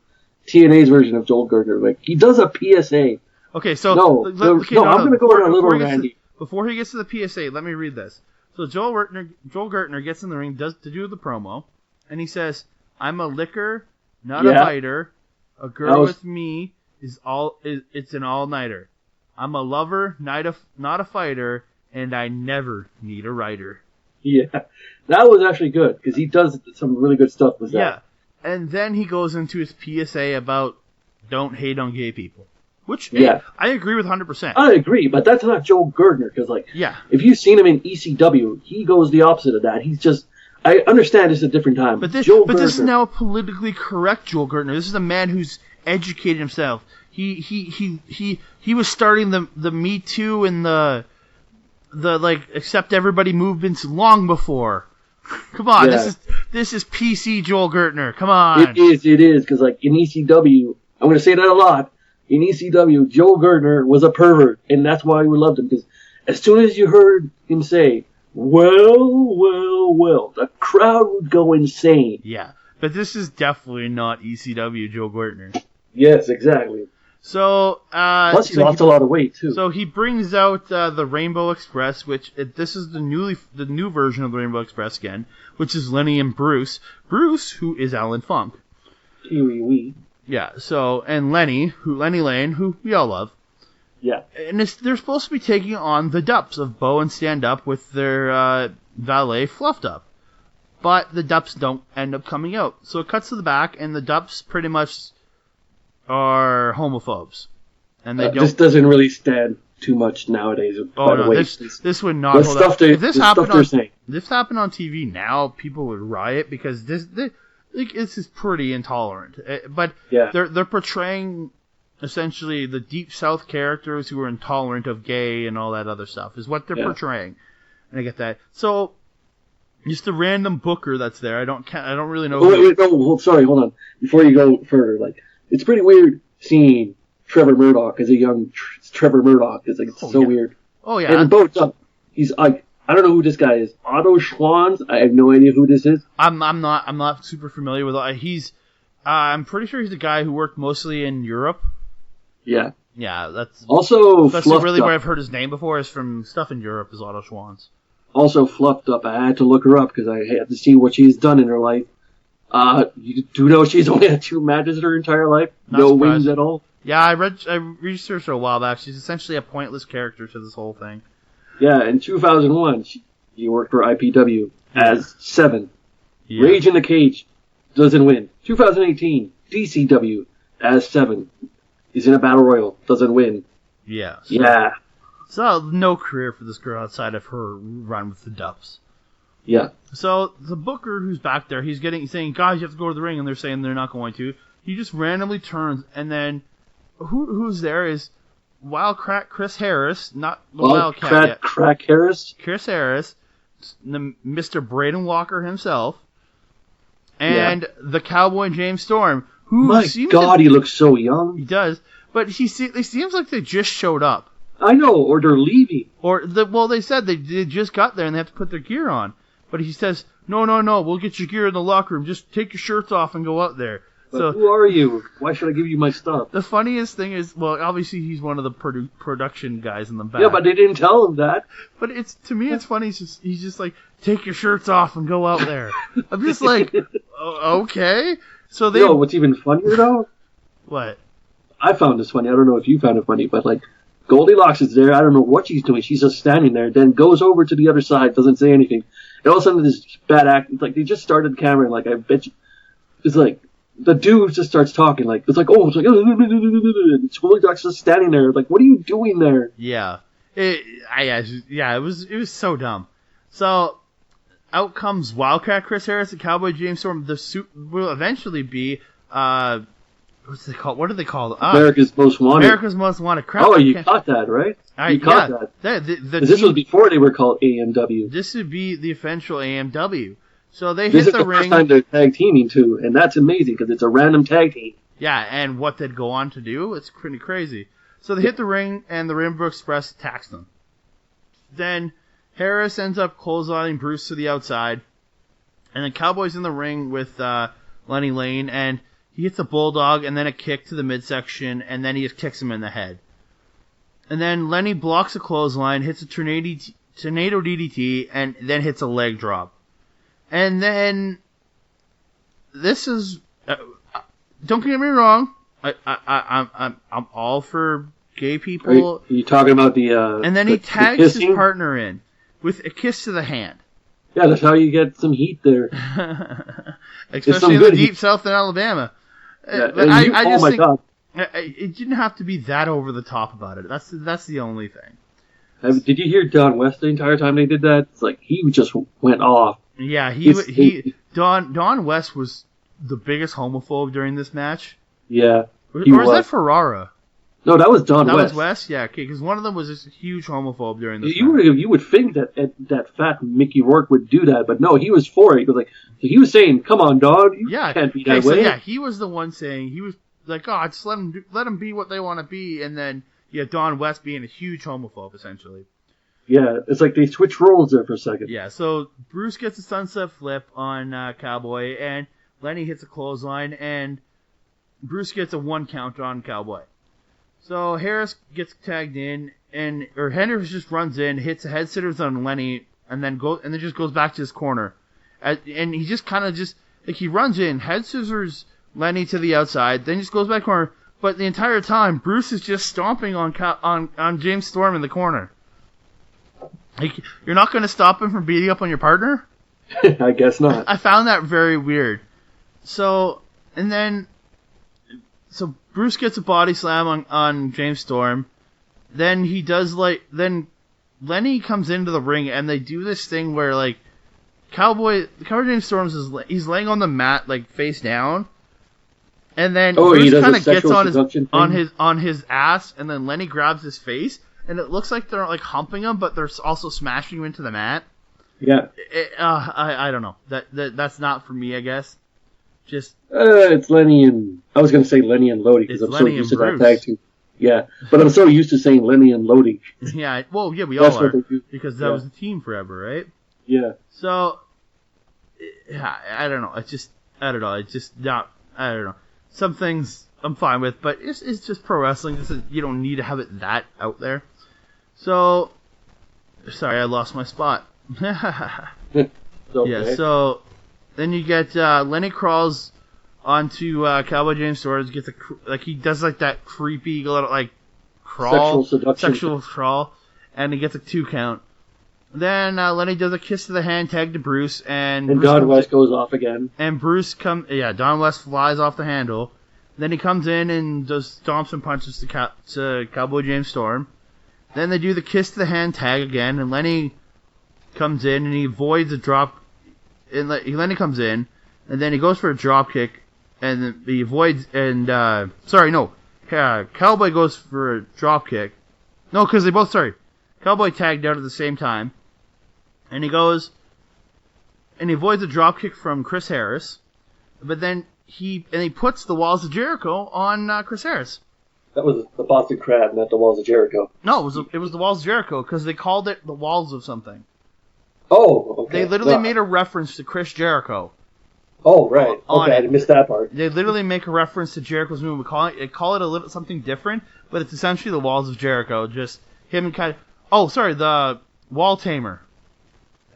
TNA's version of Joel Gertner. Like, he does a PSA. Okay, so I'm going to go on a little Randy. Before he gets to the PSA, let me read this. So Joel Gertner gets in the ring, to do the promo, and he says, "I'm a licker, not a biter. A girl with me it's an all-nighter. I'm a lover, not a fighter, and I never need a writer. Yeah, that was actually good because he does some really good stuff with that. Yeah, and then he goes into his PSA about don't hate on gay people, which I agree with 100%. I agree, but that's not Joel Gertner because if you've seen him in ECW, he goes the opposite of that. He's just I understand it's a different time. But this is now a politically correct Joel Gertner. This is a man who's educated himself. He was starting the Me Too and the accept everybody movements long before. Come on, this is PC Joel Gertner. Come on. It is because in ECW, I'm going to say that a lot. In ECW, Joel Gertner was a pervert, and that's why we loved him. Because as soon as you heard him say, well, the crowd would go insane. Yeah, but this is definitely not ECW Joel Gertner. Yes, exactly. So, plus he lost a lot of weight too. So he brings out the Rainbow Express, which this is the new version of the Rainbow Express again, which is Lenny and Bruce. Bruce, who is Alan Funk. Wee. Yeah. So and Lenny Lane, who we all love. Yeah. And they're supposed to be taking on the Dups of Bo and Stand Up with their valet Fluffed Up, but the Dups don't end up coming out. So it cuts to the back, and the Dups pretty much are homophobes, and they don't. This doesn't really stand too much nowadays. Oh no, this would not hold up. If this happened on TV now, people would riot because this is pretty intolerant. But they're portraying essentially the Deep South characters who are intolerant of gay and all that other stuff is what they're portraying, and I get that. So just a random booker that's there. I don't really know. Sorry, hold on. Before you go further, it's pretty weird seeing Trevor Murdoch as a young Trevor Murdoch. It's so weird. Oh yeah. And both up. He's I don't know who this guy is. Otto Schwanz. I have no idea who this is. I'm not super familiar with. I'm pretty sure he's the guy who worked mostly in Europe. Yeah. Yeah, that's really where I've heard his name before is from stuff in Europe. Is Otto Schwanz. Also Fluffed Up. I had to look her up because I had to see what she's done in her life. You do know she's only had 2 matches in her entire life? No wins at all? Yeah, I researched her a while back. She's essentially a pointless character to this whole thing. Yeah, in 2001, she worked for IPW as 7. Yeah. Rage in the Cage doesn't win. 2018, DCW as 7. He's in a battle royal, doesn't win. Yeah. Yeah. So no career for this girl outside of her run with the Dups. Yeah. So the booker who's back there, he's saying, guys, you have to go to the ring, and they're saying they're not going to. He just randomly turns, and then who's there is Wildcat Chris Harris, not the Wildcat yet. Crack Harris? Chris Harris, Mr. Braden Walker himself, and the Cowboy James Storm. He looks so young. He does, but it seems like they just showed up. I know, or they're leaving. They said they just got there and they have to put their gear on. But he says, no, we'll get your gear in the locker room. Just take your shirts off and go out there. But who are you? Why should I give you my stuff? The funniest thing is, obviously he's one of the production guys in the back. Yeah, but they didn't tell him that. But to me, it's funny. He's just like, take your shirts off and go out there. I'm just like, okay. So they. What's even funnier though? What? I found this funny. I don't know if you found it funny, but Goldilocks is there. I don't know what she's doing. She's just standing there. Then goes over to the other side, doesn't say anything. And all of a sudden, this bad act. It's they just started the camera. And I bet you, it's the dude just starts talking. Goldilocks just standing there. What are you doing there? Yeah. It was so dumb. So out comes Wildcat Chris Harris and Cowboy James Storm. The suit will eventually be what's they called? What are they called? America's Most Wanted. America's Most Wanted. Crap. Oh, you caught that, right? You caught that. This was before they were called AMW. This would be the official AMW. So they hit the ring. This is the first time they're tag teaming too, and that's amazing because it's a random tag team. Yeah, and what they'd go on to do, it's pretty crazy. So they hit the ring, and the Rainbow Express attacks them. Then Harris ends up clotheslining Bruce to the outside, and then Cowboy's in the ring with Lenny Lane, and he hits a bulldog, and then a kick to the midsection, and then he just kicks him in the head. And then Lenny blocks a clothesline, hits a tornado DDT, and then hits a leg drop. And then this is don't get me wrong, I'm all for gay people. Are you talking about the? And then he tags his partner in with a kiss to the hand. Yeah, that's how you get some heat there. Especially in the deep south in Alabama. Yeah, I just think God. It didn't have to be that over the top about it. That's the only thing. Did you hear Don West the entire time they did that? It's like he just went off. Yeah, Don West was the biggest homophobe during this match. Yeah. Or is that Ferrara? No, that was Don West. That was West? Yeah, okay, because one of them was just a huge homophobe during this match. You would think that fat Mickey Rourke would do that, but no, he was for it. He was saying, come on, dog, you can't be that way. So yeah, he was the one saying, he was like, oh, just let them be what they want to be, and then, Don West being a huge homophobe, essentially. Yeah, it's like they switched roles there for a second. Yeah, so Bruce gets a sunset flip on Cowboy, and Lenny hits a clothesline, and Bruce gets a 1 count on Cowboy. So Harris gets tagged in, or Henry just runs in, hits a head sitters on Lenny, and then just goes back to his corner. And he just kind of he runs in, head scissors Lenny to the outside, then just goes back corner. But the entire time, Bruce is just stomping on James Storm in the corner. Like, you're not going to stop him from beating up on your partner? I guess not. I found that very weird. So Bruce gets a body slam on James Storm. Then Lenny comes into the ring and they do this thing where Cowboy James Storm he's laying on the mat face down. And then Bruce kind of gets on his ass, and then Lenny grabs his face, and it looks like they're humping him, but they're also smashing him into the mat. Yeah. I don't know. That's not for me, I guess. Just it's Lenny and I was going to say Lenny and Lodi because I'm so used to that tag team. Yeah, but I'm so used to saying Lenny and Lodi. Yeah, well, yeah, we all are because that was the team forever, right? Yeah. So I don't know. I don't know. I don't know. Some things I'm fine with, but it's just pro wrestling. You don't need to have it that out there. So, sorry, I lost my spot. Okay. Yeah, so then you get Lenny crawls onto Cowboy James Storm, gets he does that creepy little crawl, sexual crawl, and he gets a 2 count. Then Lenny does a kiss to the hand tag to Bruce, and Don West goes off again. And Don West flies off the handle. Then he comes in and does stomps and punches to Cowboy James Storm. Then they do the kiss to the hand tag again, and Lenny comes in and he avoids a drop. And Lenny comes in, and then he goes for a drop kick, and he avoids. And Cowboy goes for a drop kick. No, because they both. Cowboy tagged out at the same time. And he goes, and he avoids a dropkick from Chris Harris, but then he puts the Walls of Jericho on Chris Harris. That was the Boston Crab, not the Walls of Jericho. No, it was the Walls of Jericho because they called it the Walls of something. Oh, okay. They literally made a reference to Chris Jericho. Oh, right. Okay, I missed that part. They literally make a reference to Jericho's movie. They call it a little something different, but it's essentially the Walls of Jericho. Just him kind of. Oh, sorry, the Wall Tamer.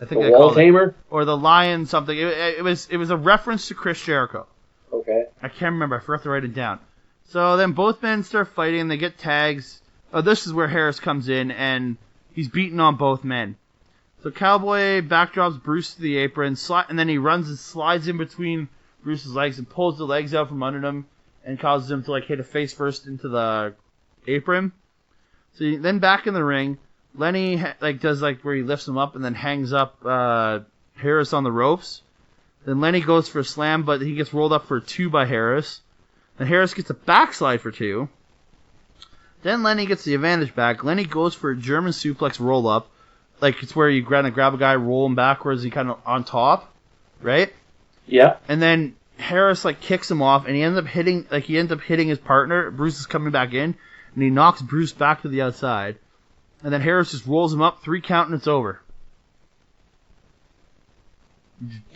I think the Wall Tamer? Or the Lion something. It was a reference to Chris Jericho. Okay. I can't remember. I forgot to write it down. So then both men start fighting. They get tags. Oh, this is where Harris comes in, and he's beating on both men. So Cowboy backdrops Bruce to the apron, and then he runs and slides in between Bruce's legs and pulls the legs out from under him and causes him to hit a face first into the apron. So then back in the ring, Lenny does where he lifts him up and then hangs up Harris on the ropes. Then Lenny goes for a slam, but he gets rolled up for a 2 by Harris. Then Harris gets a backslide for 2. Then Lenny gets the advantage back. Lenny goes for a German suplex roll up. It's where you grab a guy, roll him backwards, and kind of on top, right? Yeah. And then Harris kicks him off, and he ends up hitting his partner. Bruce is coming back in, and he knocks Bruce back to the outside. And then Harris just rolls him up, 3 count, and it's over.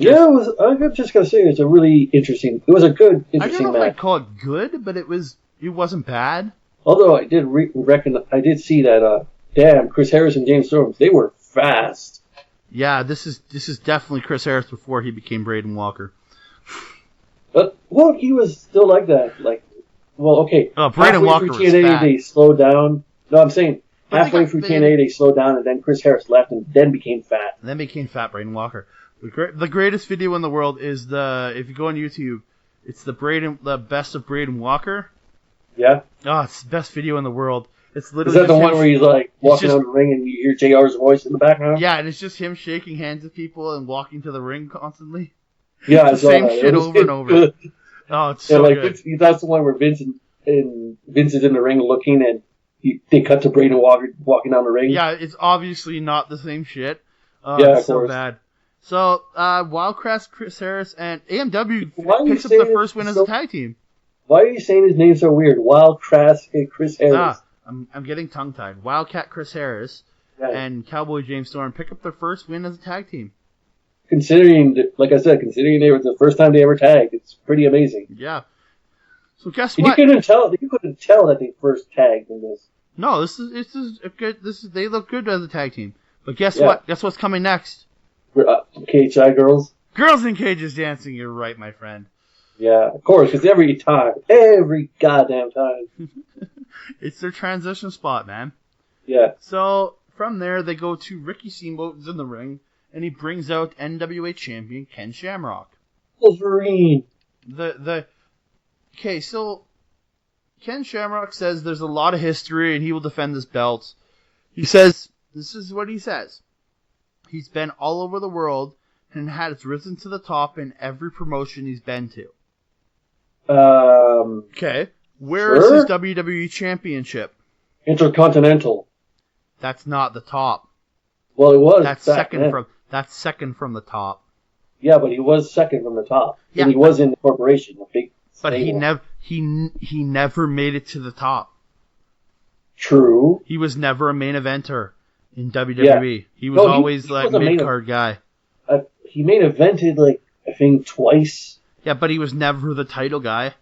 I'm just gonna say it was a really interesting. It was a good, interesting match. I don't know if I'd call it good, but it wasn't bad. Although I did I did see that. Damn, Chris Harris and James Storm, they were fast. Yeah, this is definitely Chris Harris before he became Braden Walker. But he was still like that. Well, okay. Braden Walker through was TNA, fat. they slowed down. No, I'm saying But halfway through TNA, they slowed down, and then Chris Harris left and then became fat. And then became fat Braden Walker. The greatest video in the world is if you go on YouTube, it's the best of Braden Walker. Yeah? Oh, it's the best video in the world. It's Is literally that the just one him- where he's like walking just- out the ring and you hear JR's voice in the background? Yeah, and it's just him shaking hands with people and walking to the ring constantly. Yeah, It's the same shit over and over. Good. Oh, it's so good. Vince, that's the one where Vince is in the ring looking, and they cut to Braden Walker walking down the ring. Yeah, it's obviously not the same shit. Oh, Yeah, it's of so course. bad. So, Wildcraft, Chris Harris, and AMW Why are you picks up the saying first it's win as so- a tag team. Why are you saying his name so weird? Wild Crass and Chris Harris. I'm getting tongue-tied. Wildcat Chris Harris Yeah. and Cowboy James Storm pick up their first win as a tag team. Considering they were the first time they ever tagged, it's pretty amazing. Yeah. So guess And what? you couldn't tell that they first tagged in this. No, this is a good. They look good as a tag team. But guess Yeah. what? Guess what's coming next? KHI girls. Girls in cages dancing. You're right, my friend. Yeah, of course, because every goddamn time. It's their transition spot, man. Yeah. So from there, they go to Ricky Steamboat's in the ring, and he brings out NWA champion Ken Shamrock. Wolverine. Okay, so Ken Shamrock says there's a lot of history, and he will defend his belts. He says, this is what he says. He's been all over the world and has risen to the top in every promotion he's been to. Okay. Where is his WWE championship? Intercontinental. That's not the top. Well, it was. That's back second then. from the top. Yeah, but he was second from the top. Yeah, and he was in the corporation, a big. But he stable. never made it to the top. True. He was never a main eventer in WWE. Yeah. He was No, always he like was a main mid-card guy. He main evented I think twice. Yeah, but he was never the title guy.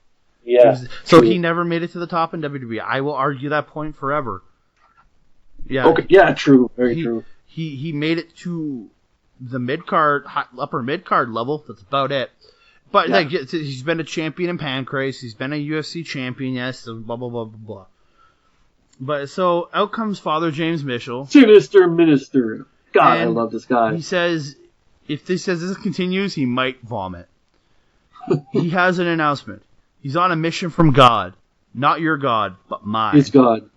Yeah. So true. he never made it to the top in WWE. I will argue that point forever. Yeah. Okay. Yeah. True. Very true. He made it to the mid-card, upper mid-card level. That's about it. But Yeah. he's been a champion in Pancrase. He's been a UFC champion. Yes. So blah blah blah blah blah. But so out comes Father James Mitchell. Sinister Minister. God, I And love this guy. He says, if this continues, he might vomit. He has an announcement. He's on a mission from God. Not your God, but mine. It's God.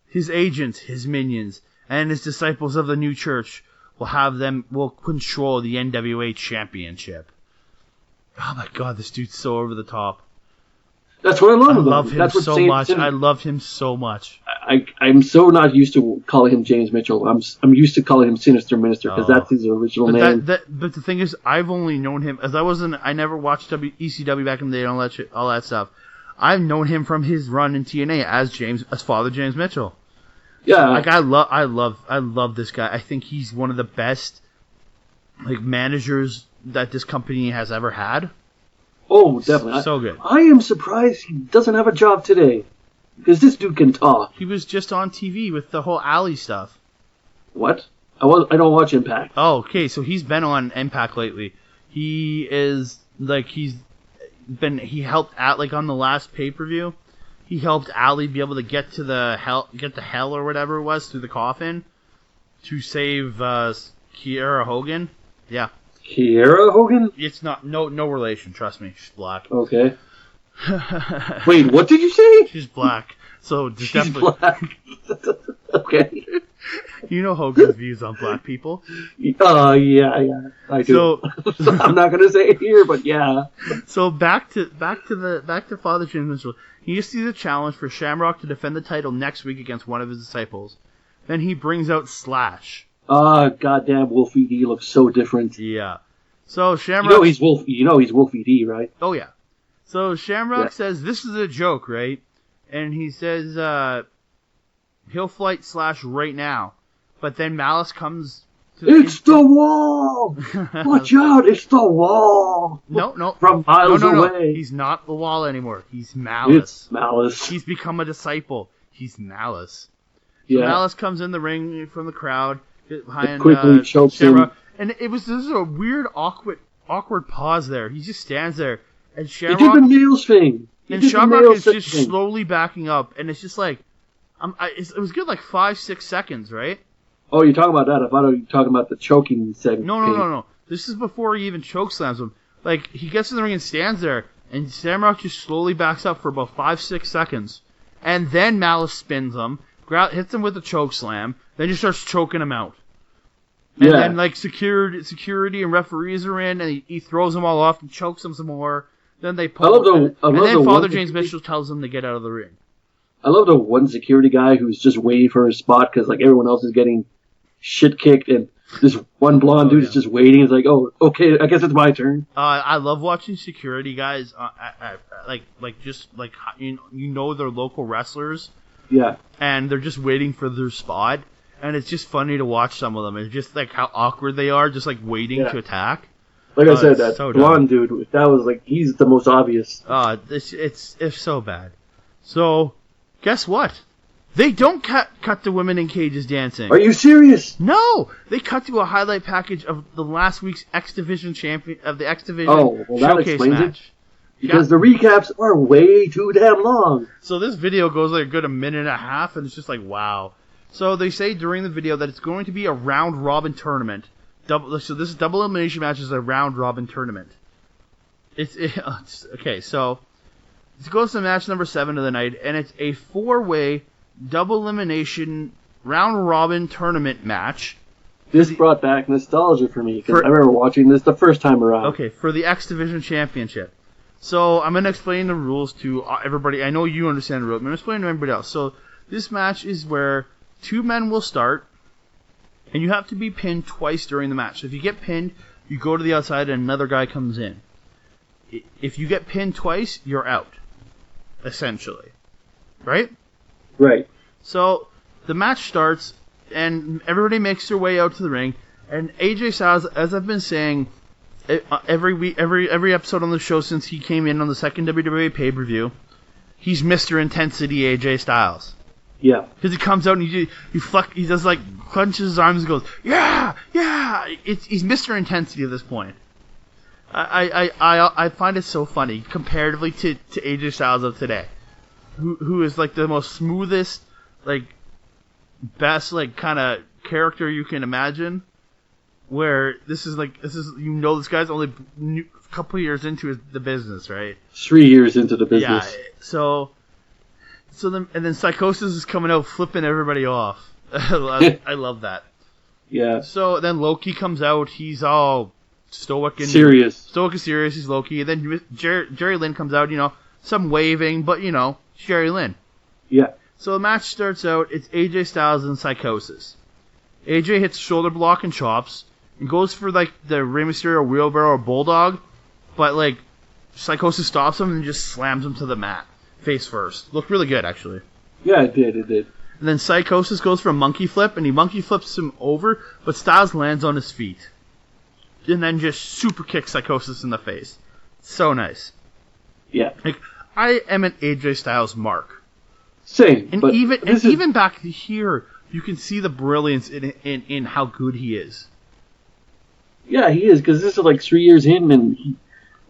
His agents, his minions, and his disciples of the new church will control the NWA championship. Oh my God, this dude's so over the top. That's what I love I about love him. him That's what so Saint- much. Saint- I love him so much. I'm so not used to calling him James Mitchell. I'm used to calling him Sinister Minister because that's his original name. But the thing is, I've only known him as I never watched ECW back in the day and all that stuff. I've known him from his run in TNA as Father James Mitchell. Yeah. Like I love this guy. I think he's one of the best managers that this company has ever had. Oh, definitely. So good. I am surprised he doesn't have a job today because this dude can talk. He was just on TV with the whole Alley stuff. What? I don't watch Impact. Oh, okay. So he's been on Impact lately. He is he helped out on the last pay-per-view. He helped Alley be able to get to hell or whatever it was through the coffin to save Kiera Hogan. Yeah. Kiera Hogan? It's not no relation. Trust me, she's black. Okay. Wait, what did you say? She's black. So She's definitely, black. Okay. you know Hogan's views on black people. Yeah, I do. So I'm not gonna say it here, but yeah. So back to Father James Mitchell. He sees a challenge for Shamrock to defend the title next week against one of his disciples. Then he brings out Slash. Goddamn, Wolfie D looks so different. Yeah. So Shamrock. You know he's Wolfie D, right? Oh yeah. So Shamrock says this is a joke, right? And he says he'll fight Slash right now. But then Malice comes to It's the wall! Watch out, it's the wall! No. From miles No. away. He's not the wall anymore. He's Malice. It's Malice. He's become a disciple. He's Malice. So Yeah. Malice comes in the ring from the crowd behind quickly chokes Shamrock. him. And this is a weird, awkward pause there. He just stands there. And He Shamrock... did the nails thing. And Shamrock is just slowly backing up, and it's just like, it was good like 5-6 seconds, right? Oh, you're talking about that. I thought you were talking about the choking segment. No. This is before he even chokeslams him. Like, he gets in the ring and stands there, and Shamrock just slowly backs up for about 5-6 seconds. And then Malice spins him, hits him with a chokeslam, then just starts choking him out. And then, like, security and referees are in, and he throws them all off and chokes them some more. Then they pull and then Father James Mitchell tells them to get out of the ring. I love the one security guy who's just waiting for his spot because, like, everyone else is getting shit kicked, and this one blonde dude is just waiting. He's like, oh, okay, I guess it's my turn. I love watching security guys, you know they're local wrestlers. Yeah. And they're just waiting for their spot, and it's just funny to watch some of them. It's just, like, how awkward they are, just, like, waiting to attack. Like I said, that blonde dude, that was, like, he's the most obvious. It's so bad. So, guess what? They don't cut the women in cages dancing. Are you serious? No! They cut to a highlight package of the last week's X Division champion of the X Division showcase match. It. Because the recaps are way too damn long. So this video goes like a good minute and a half, and it's just like, wow. So they say during the video that it's going to be a round robin tournament. So this double elimination match is a round robin tournament. Okay, so it goes to match number 7 of the night, and it's a 4-way double elimination round robin tournament match. This brought back nostalgia for me because I remember watching this the first time around. Okay, for the X Division Championship. So I'm going to explain the rules to everybody. I know you understand the rules. I'm going to explain to everybody else. So this match is where 2 men will start, and you have to be pinned twice during the match. So if you get pinned, you go to the outside and another guy comes in. If you get pinned twice, you're out, essentially. Right? Right. So the match starts, and everybody makes their way out to the ring, and AJ Styles, as I've been saying every week, every episode on the show since he came in on the second WWE pay-per-view, he's Mr. Intensity AJ Styles. Yeah. Because he comes out and he does like clenches his arms and goes, yeah. He's Mr. Intensity at this point. I find it so funny comparatively to AJ Styles of today, who is like the most smoothest, like best like kind of character you can imagine. Where this is this guy's only a couple of years into the business, right? 3 years into the business. Yeah. So then Psychosis is coming out flipping everybody off. I love that. Yeah. So then Loki comes out. He's all stoic and serious. Stoic and serious. He's Loki. And then Jerry Lynn comes out. Some waving, but Jerry Lynn. Yeah. So the match starts out. It's AJ Styles and Psychosis. AJ hits shoulder block and chops and goes for like the Rey Mysterio wheelbarrow or bulldog, but like Psychosis stops him and just slams him to the mat face first. Looked really good actually. Yeah, it did. And then Psychosis goes for a monkey flip, and he monkey flips him over, but Styles lands on his feet. And then just super kicks Psychosis in the face. So nice. Yeah. Like, I am an AJ Styles mark. Same. And but even back here, you can see the brilliance in how good he is. Yeah, he is, because this is like 3 years in, and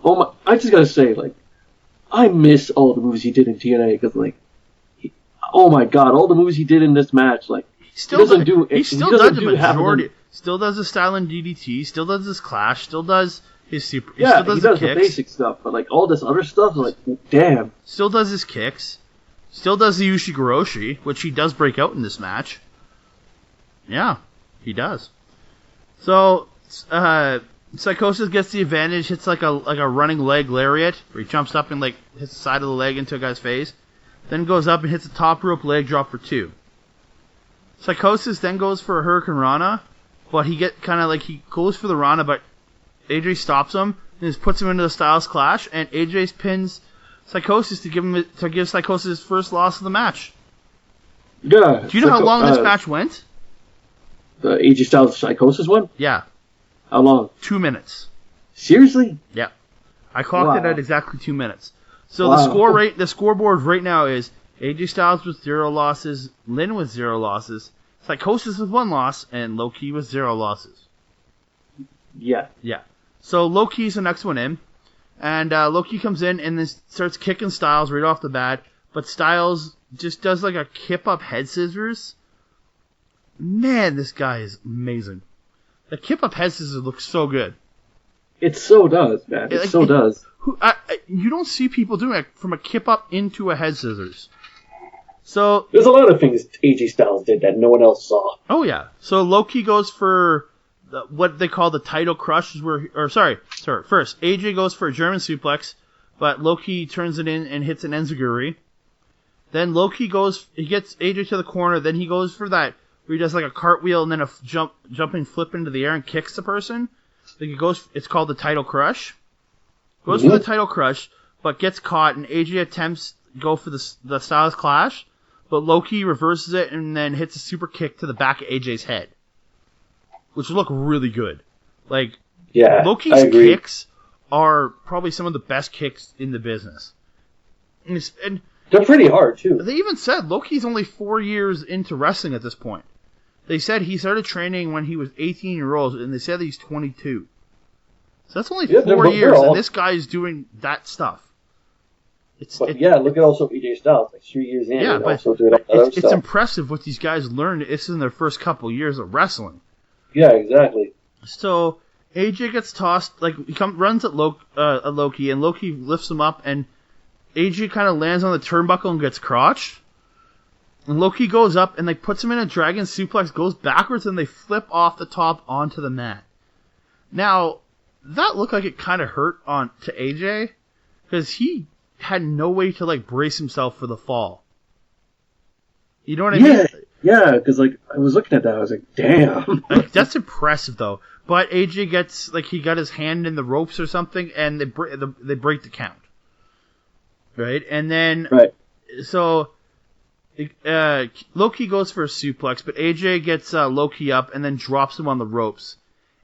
I just gotta say, like, I miss all the moves he did in TNA, because, like, oh my god, all the moves he did in this match, like, he still does the majority. Still does the Styling DDT, still does his Clash, still does his super. Yeah, he does the basic stuff, but like all this other stuff, like, damn. Still does his kicks, still does the Ushigoroshi, which he does break out in this match. Yeah, he does. So, Psychosis gets the advantage, hits like a running leg lariat, where he jumps up and like hits the side of the leg into a guy's face. Then goes up and hits a top rope leg drop for 2. Psychosis then goes for a Hurricane Rana, but he goes for the Rana, but AJ stops him and just puts him into the Styles Clash, and AJ pins Psychosis to give Psychosis his first loss of the match. Yeah. Do you know how long this match went? The AJ Styles Psychosis one? Yeah. How long? 2 minutes. Seriously? Yeah. I clocked it at exactly 2 minutes. So the scoreboard right now is AJ Styles with 0 losses, Lynn with 0 losses, Psychosis with 1 loss, and Low-Key with 0 losses. Yeah. Yeah. So Low-Key's the next one in. And Loki comes in and then starts kicking Styles right off the bat. But Styles just does like a kip-up head scissors. Man, this guy is amazing. The kip-up head scissors looks so good. It so does, man. It so does. You don't see people doing it from a kip-up into a head scissors. So there's a lot of things AJ Styles did that no one else saw. Oh, yeah. So Loki goes for what they call the title crush. First, AJ goes for a German suplex, but Loki turns it in and hits an enziguri. Then Loki he gets AJ to the corner, then he goes for that, where he does like a cartwheel and then a jumping flip into the air and kicks the person. It's called the title crush. Goes for the title crush, but gets caught, and AJ attempts to go for the Styles Clash, but Loki reverses it and then hits a super kick to the back of AJ's head, which look really good. Like, Loki's kicks are probably some of the best kicks in the business. And they're pretty hard, too. They even said Loki's only 4 years into wrestling at this point. They said he started training when he was 18 years old, and they said he's 22. So that's only 4 years, and this guy's doing that stuff. Look at also AJ Styles, like 3 years in. Yeah, but it's impressive what these guys learned. It's in their first couple years of wrestling. Yeah, exactly. So AJ gets tossed, like he runs at Loki, and Loki lifts him up, and AJ kind of lands on the turnbuckle and gets crotched. And Loki goes up and puts him in a dragon suplex, goes backwards, and they flip off the top onto the mat. Now, that looked like it kind of hurt to AJ, because he had no way to brace himself for the fall. You know what I mean? Yeah, because I was looking at that, I was like, damn. That's impressive though. But AJ gets he got his hand in the ropes or something, and they break the count. Right, and then so Loki goes for a suplex, but AJ gets Loki up and then drops him on the ropes.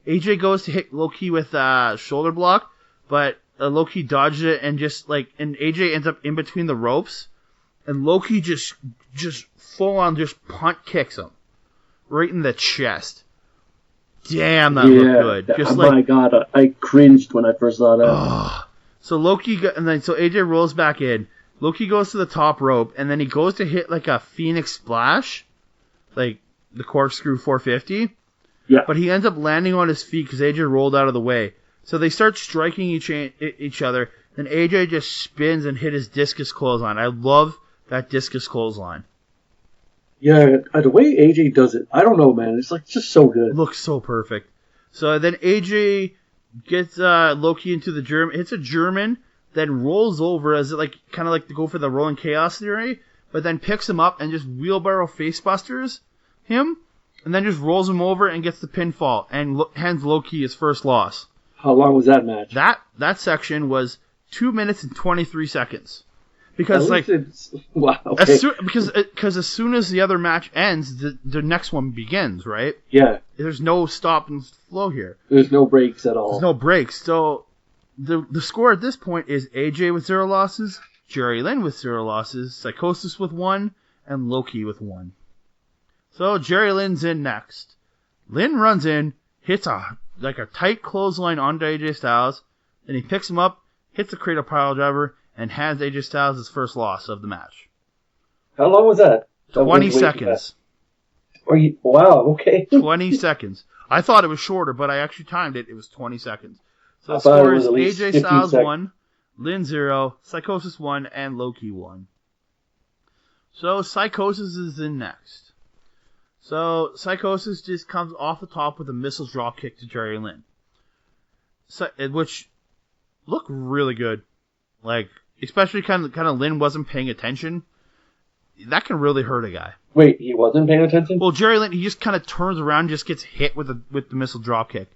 AJ goes to hit Loki with a shoulder block, but Loki dodges it and and AJ ends up in between the ropes, and Loki just full on punt kicks him right in the chest. Damn, that looked good. My God, I cringed when I first saw that. Oh. So so AJ rolls back in. Loki goes to the top rope, and then he goes to hit a Phoenix Splash, the corkscrew 450. Yeah. But he ends up landing on his feet because AJ rolled out of the way. So they start striking each other. Then AJ just spins and hit his discus clothesline. I love that discus clothesline. Yeah, the way AJ does it, I don't know, man. It's just so good. It looks so perfect. So then AJ gets Loki into the German, hits a German, then rolls over as it kind of to go for the rolling chaos theory, but then picks him up and just wheelbarrow facebusters him, and then just rolls him over and gets the pinfall and hands Loki his first loss. How long was that match? That section was 2 minutes and 23 seconds. Because wow, okay. Because as soon as the other match ends, the next one begins, right? Yeah. There's no stop and flow here. There's no breaks at all. There's no breaks. So the score at this point is AJ with 0 losses, Jerry Lynn with 0 losses, Psychosis with 1, and Loki with 1. So Jerry Lynn's in next. Lynn runs in, hits a tight clothesline onto AJ Styles, then he picks him up, hits a cradle pile driver, and hands AJ Styles his first loss of the match. How long was that? 20 seconds. Wow, okay. 20 seconds. I thought it was shorter, but I actually timed it. It was 20 seconds. So the score is AJ Styles 1, Lynn 0, Psychosis 1, and Loki 1. So Psychosis is in next. So Psychosis just comes off the top with a missile drop kick to Jerry Lynn, which looked really good. Especially kind of Lynn wasn't paying attention. That can really hurt a guy. Wait, he wasn't paying attention? Well, Jerry Lynn, he just kind of turns around and just gets hit with the missile drop kick.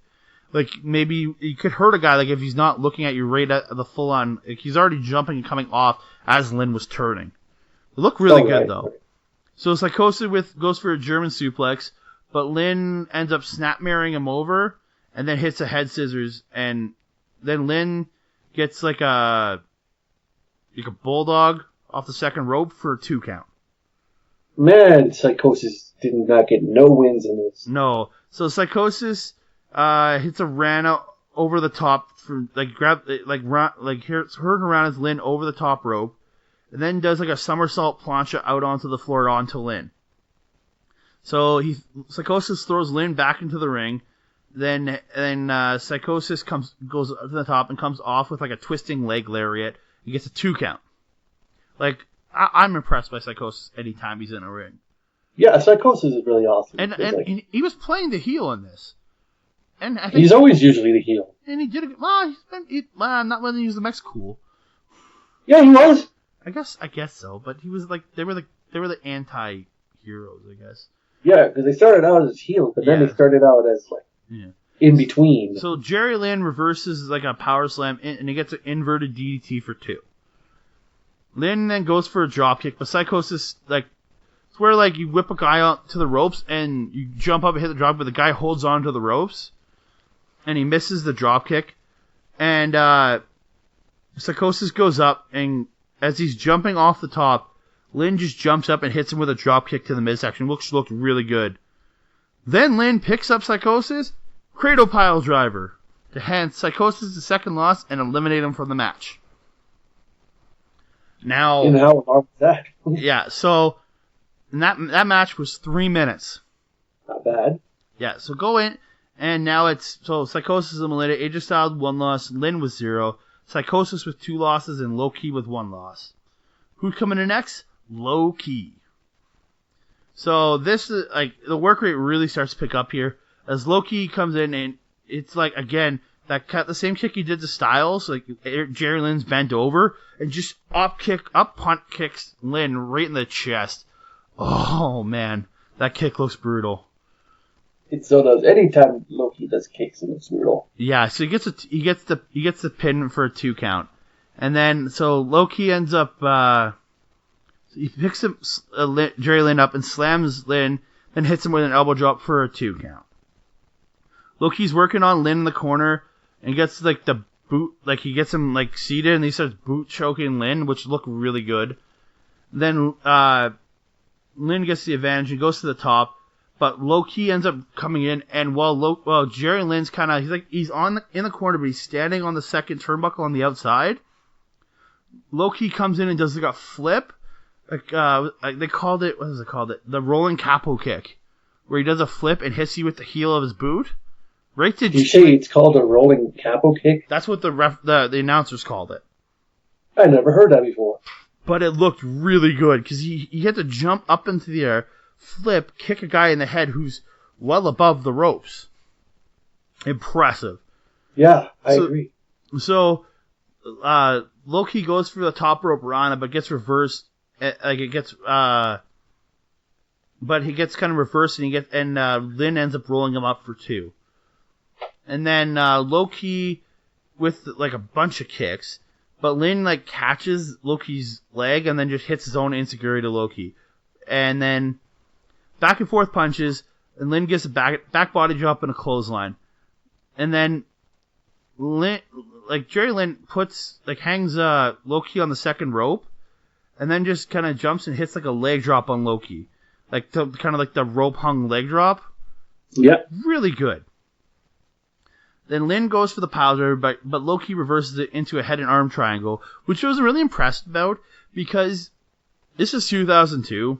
Maybe he could hurt a guy if he's not looking at you right at the full on. He's already jumping and coming off as Lynn was turning. It looked really good though. Right. So Psychosis goes for a German suplex, but Lynn ends up snap mirroring him over and then hits a head scissors, and then Lynn gets a bulldog off the second rope for a 2 count. Man, Psychosis did not get no wins in this. No. So Psychosis hits a Rana over the top for hurricanrana's Lynn over the top rope, and then does like a somersault plancha out onto the floor onto Lynn. So Psychosis throws Lynn back into the ring. Then Psychosis goes to the top and comes off with like a twisting leg lariat. He gets a 2 count. Like, I'm impressed by Psychosis anytime he's in a ring. Yeah, Psychosis is really awesome. And he was playing the heel in this. And I think he's always usually the heel. And he did it. Well, not when he was the Mex Cool. Yeah, he was. I guess so. But he was like they were the anti-heroes, I guess. Yeah, because they started out as heels, but then they started out as like in between. So Jerry Lynn reverses like a power slam, and he gets an inverted DDT for 2. Lynn then goes for a drop kick, but Psychosis like it's where like you whip a guy out to the ropes and you jump up and hit the drop, but the guy holds on to the ropes. And he misses the drop kick. And Psychosis goes up, and as he's jumping off the top, Lynn just jumps up and hits him with a drop kick to the midsection. Looked really good. Then Lynn picks up Psychosis, cradle pile driver, to hand Psychosis the second loss and eliminate him from the match. Now, and how long was that? Yeah, so that match was 3 minutes. Not bad. Yeah, so go in. And now Psychosis is eliminated, AJ Styles 1 loss, Lynn with 0, Psychosis with 2 losses, and Low Ki with 1 loss. Who's coming in next? Low Ki. So this is like the work rate really starts to pick up here as Low Ki comes in, and it's like again the same kick he did to Styles, like Jerry Lynn's bent over and just up punt kicks Lynn right in the chest. Oh man, that kick looks brutal. It so does. Anytime Loki does kicks, it looks brutal. Yeah, so he gets the pin for a 2 count, and then so Loki ends up he picks up Jerry Lynn up and slams Lynn, then hits him with an elbow drop for a 2 count. Loki's working on Lynn in the corner and gets like the boot, like he gets him like seated and he starts boot choking Lynn, which looked really good. Then Lynn gets the advantage and goes to the top. But Low Ki ends up coming in, and while Jerry Lynn's he's in the corner, but he's standing on the second turnbuckle on the outside. Low Ki comes in and does like a flip, like they called it. What is it called? The rolling capo kick, where he does a flip and hits you with the heel of his boot. Right to you say it's called a rolling capo kick? That's what the announcers called it. I never heard that before. But it looked really good because he had to jump up into the air, flip, kick a guy in the head who's well above the ropes. Impressive. Yeah, I agree. So, Low Ki goes for the top rope Rana, but gets reversed. But he gets kind of reversed, and Lynn ends up rolling him up for 2. And then Low Ki with like a bunch of kicks, but Lynn like catches Low Ki's leg and then just hits his own insecurity to Low Ki. And then back and forth punches, and Lynn gets a back body drop and a clothesline. And then Jerry Lynn hangs Low Ki on the second rope, and then just kind of jumps and hits like a leg drop on Low Ki. Kind of like the rope hung leg drop. Yeah. Really good. Then Lynn goes for the pile driver, but Low Ki reverses it into a head and arm triangle, which I was really impressed about because this is 2002.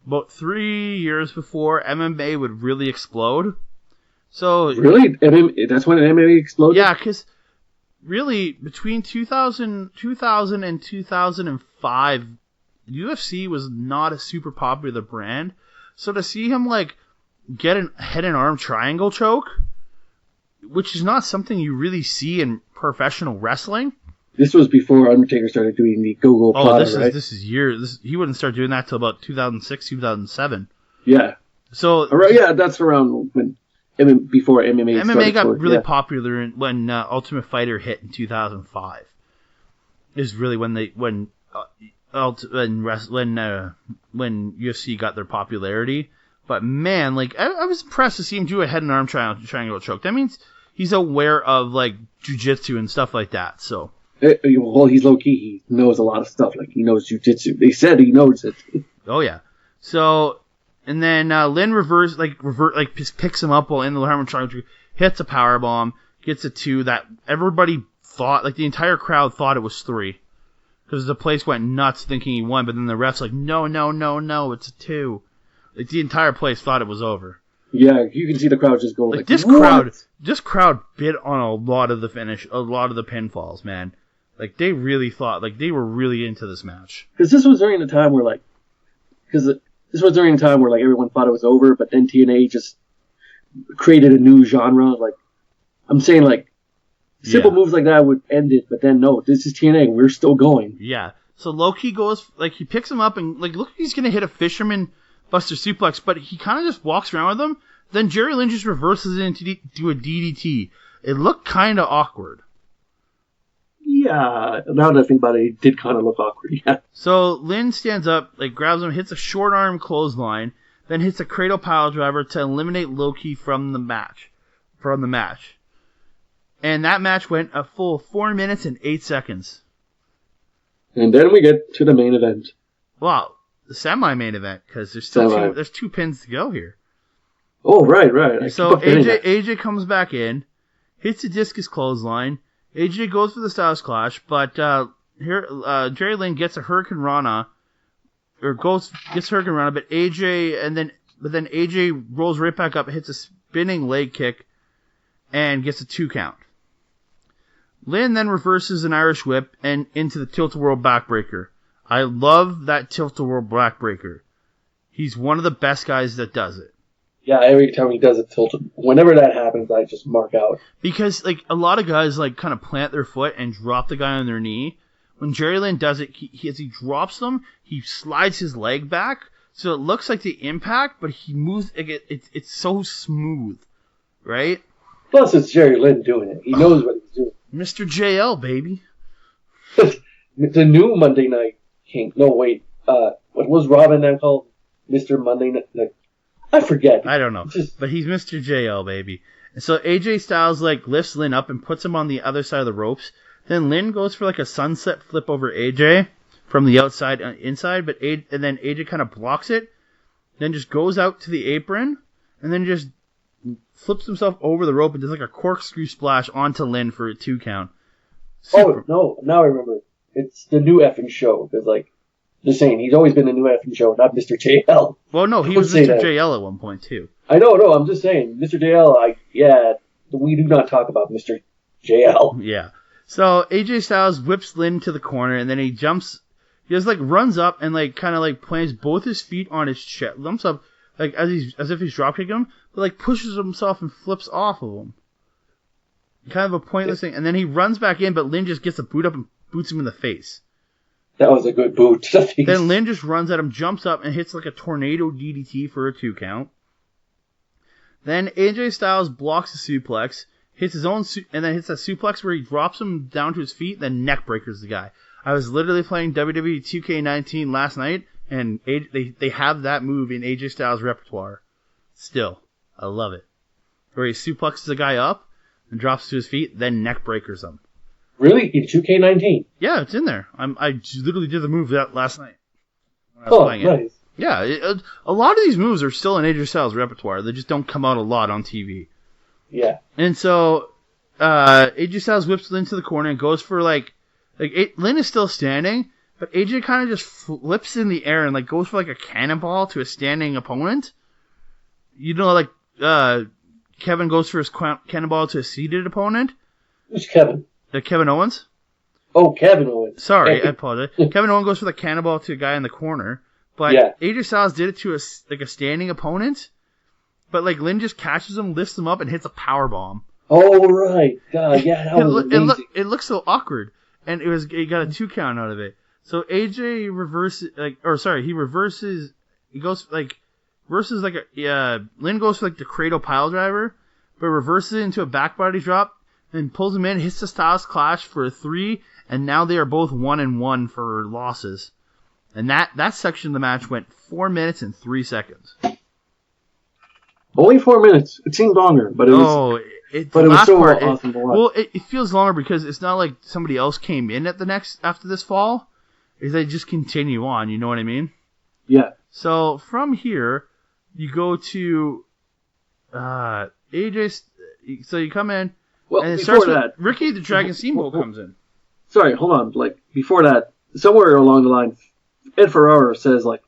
About 3 years before MMA would really explode. So really? That's when MMA exploded? Yeah, because really, between 2000 and 2005, UFC was not a super popular brand. So to see him get a head and arm triangle choke, which is not something you really see in professional wrestling. This was before Undertaker started doing the go-go plata, right? This is years. He wouldn't start doing that till about 2006, 2007. Yeah. So yeah, that's around when before MMA got really popular when Ultimate Fighter hit in 2005. Is really when UFC got their popularity. But man, I was impressed to see him do a head and arm triangle choke. That means he's aware of jiu-jitsu and stuff like that. So. Well, he's low key. He knows a lot of stuff. He knows jiu-jitsu. They said he knows it. Oh yeah. So, and then Lynn picks him up while in the hammer triangle, hits a powerbomb, gets a 2 that everybody thought, like the entire crowd thought it was 3. Because the place went nuts thinking he won, but then the ref's like, no, it's a 2. Like the entire place thought it was over. Yeah, you can see the crowd just going Like like, this crowd bit on a lot of the pinfalls, man. Like they really thought, like they were really into this match. Because this was during the time where everyone thought it was over, but then TNA just created a new genre. Like I'm saying, like simple moves like that would end it, but then no, this is TNA. We're still going. Yeah. So Loki goes, like he picks him up and like look, he's gonna hit a fisherman Buster suplex, but he kind of just walks around with him. Then Jerry Lynn just reverses it into do a DDT. It looked kind of awkward. Yeah, now that I think about it, it did kind of look awkward. Yeah. So Lynn stands up, like grabs him, hits a short arm clothesline, then hits a cradle pile driver to eliminate Loki from the match. And that match went a full 4 minutes and 8 seconds. And then we get to the main event. Wow. The semi-main event, because there's still there's 2 pins to go here. Oh, right. So AJ comes back in, hits a discus clothesline. AJ goes for the Styles Clash, but Jerry Lynn gets a Hurricane Rana, but AJ rolls right back up, hits a spinning leg kick, and gets a 2 count. Lynn then reverses an Irish whip and into the Tilt-A-Whirl backbreaker. I love that Tilt-A-Whirl backbreaker. He's one of the best guys that does it. Yeah, every time he does it, whenever that happens, I just mark out. Because like a lot of guys like kind of plant their foot and drop the guy on their knee. When Jerry Lynn does it, as he drops them, he slides his leg back, so it looks like the impact, but he moves. It's so smooth, right? Plus, it's Jerry Lynn doing it. He knows what he's doing. Mr. JL, baby. The new Monday Night King. No, wait. What was Robin now called? Mr. Monday Night? I forget. I don't know. But he's Mr. JL, baby. And so AJ Styles like lifts Lynn up and puts him on the other side of the ropes. Then Lynn goes for like a sunset flip over AJ from the outside inside, and then AJ kind of blocks it. Then just goes out to the apron and then just flips himself over the rope and does like a corkscrew splash onto Lynn for a 2 count. Oh, no. Now I remember. It's the new effing show. Because, like, just saying, he's always been the new effing show, not Mr. JL. Well, no, he was Mr. JL at one point, too. I know, I'm just saying. Mr. JL, we do not talk about Mr. JL. Yeah. So, AJ Styles whips Lynn to the corner, and then he just, like, runs up and, like, kind of, like, plants both his feet on his chest. Lumps up, like, as if he's dropkicking him, but, like, pushes himself and flips off of him. Kind of a pointless thing. And then he runs back in, but Lynn just gets a boot up and boots him in the face. That was a good boot to the face. Then Lynn just runs at him, jumps up, and hits like a tornado DDT for a 2 count. Then AJ Styles blocks the suplex, hits his own, and then hits a suplex where he drops him down to his feet, then neck breakers the guy. I was literally playing WWE 2K19 last night, and they have that move in AJ Styles' repertoire. Still, I love it. Where he suplexes the guy up and drops to his feet, then neck breakers him. Really? In 2K19? Yeah, it's in there. I literally did the move that last night when I was playing nice. it. Yeah, a lot of these moves are still in AJ Styles' repertoire. They just don't come out a lot on TV. Yeah. And so AJ Styles whips Lynn to the corner and goes for Lynn is still standing, but AJ kind of just flips in the air and like goes for like a cannonball to a standing opponent. You know, like Kevin goes for his cannonball to a seated opponent. Who's Kevin? Kevin Owens? Oh, Kevin Owens. Sorry, I apologize. Kevin Owens goes for the cannonball to a guy in the corner, but AJ Styles did it to a standing opponent, but like Lynn just catches him, lifts him up, and hits a power bomb. Oh, right. God, yeah, that was amazing. It looks so awkward, and he got a 2 count out of it. So AJ reverses, Lynn goes for like the cradle pile driver, but reverses it into a back body drop, and pulls him in, hits the Styles Clash for a 3, and now they are both 1-1 for losses. And that section of the match went 4 minutes and 3 seconds. Only 4 minutes. It seemed longer, but it was. It was so awesome to watch. Well, it feels longer because it's not like somebody else came in after this fall. They just continue on. You know what I mean? Yeah. So from here, you go to AJ. So you come in. Well, and it before starts with that, Ricky the Dragon Steamboat comes in. sorry, hold on. Like before that, somewhere along the line, Ed Ferrara says like,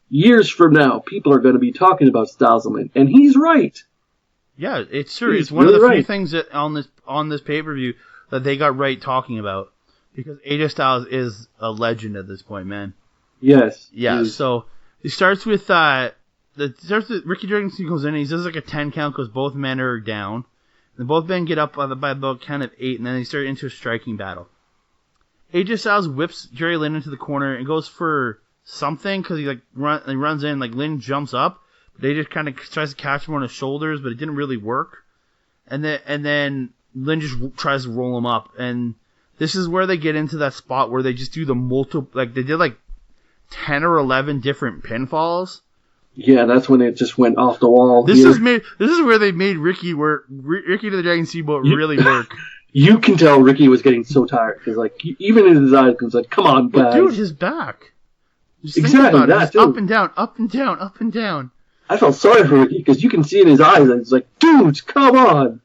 years from now, people are going to be talking about Styles and he's right. Yeah, it's true. He's It's one really of the few right. things that on this pay-per-view that they got right talking about, because AJ Styles is a legend at this point, man. Yes. Yeah. He's- So it starts with Ricky Dragon goes in and he does like a 10 count because both men are down. And both men get up by about count of 8, and then they start into a striking battle. AJ Styles whips Jerry Lynn into the corner and goes for something because he runs in, like Lynn jumps up. They just kind of tries to catch him on his shoulders, but it didn't really work. And then Lynn just tries to roll him up, and this is where they get into that spot where they just do the multiple, like they did like 10 or 11 different pinfalls. Yeah, that's when it just went off the wall. This is where they made Ricky to the Dragon Steamboat really work. You can tell Ricky was getting so tired because, like, even in his eyes, he was like, "Come on, But guys!" dude, his back. Just think Exactly, about it. that Just too. up and down, up and down, up and down. I felt sorry for Ricky because you can see in his eyes that it's like, "Dude, come on!"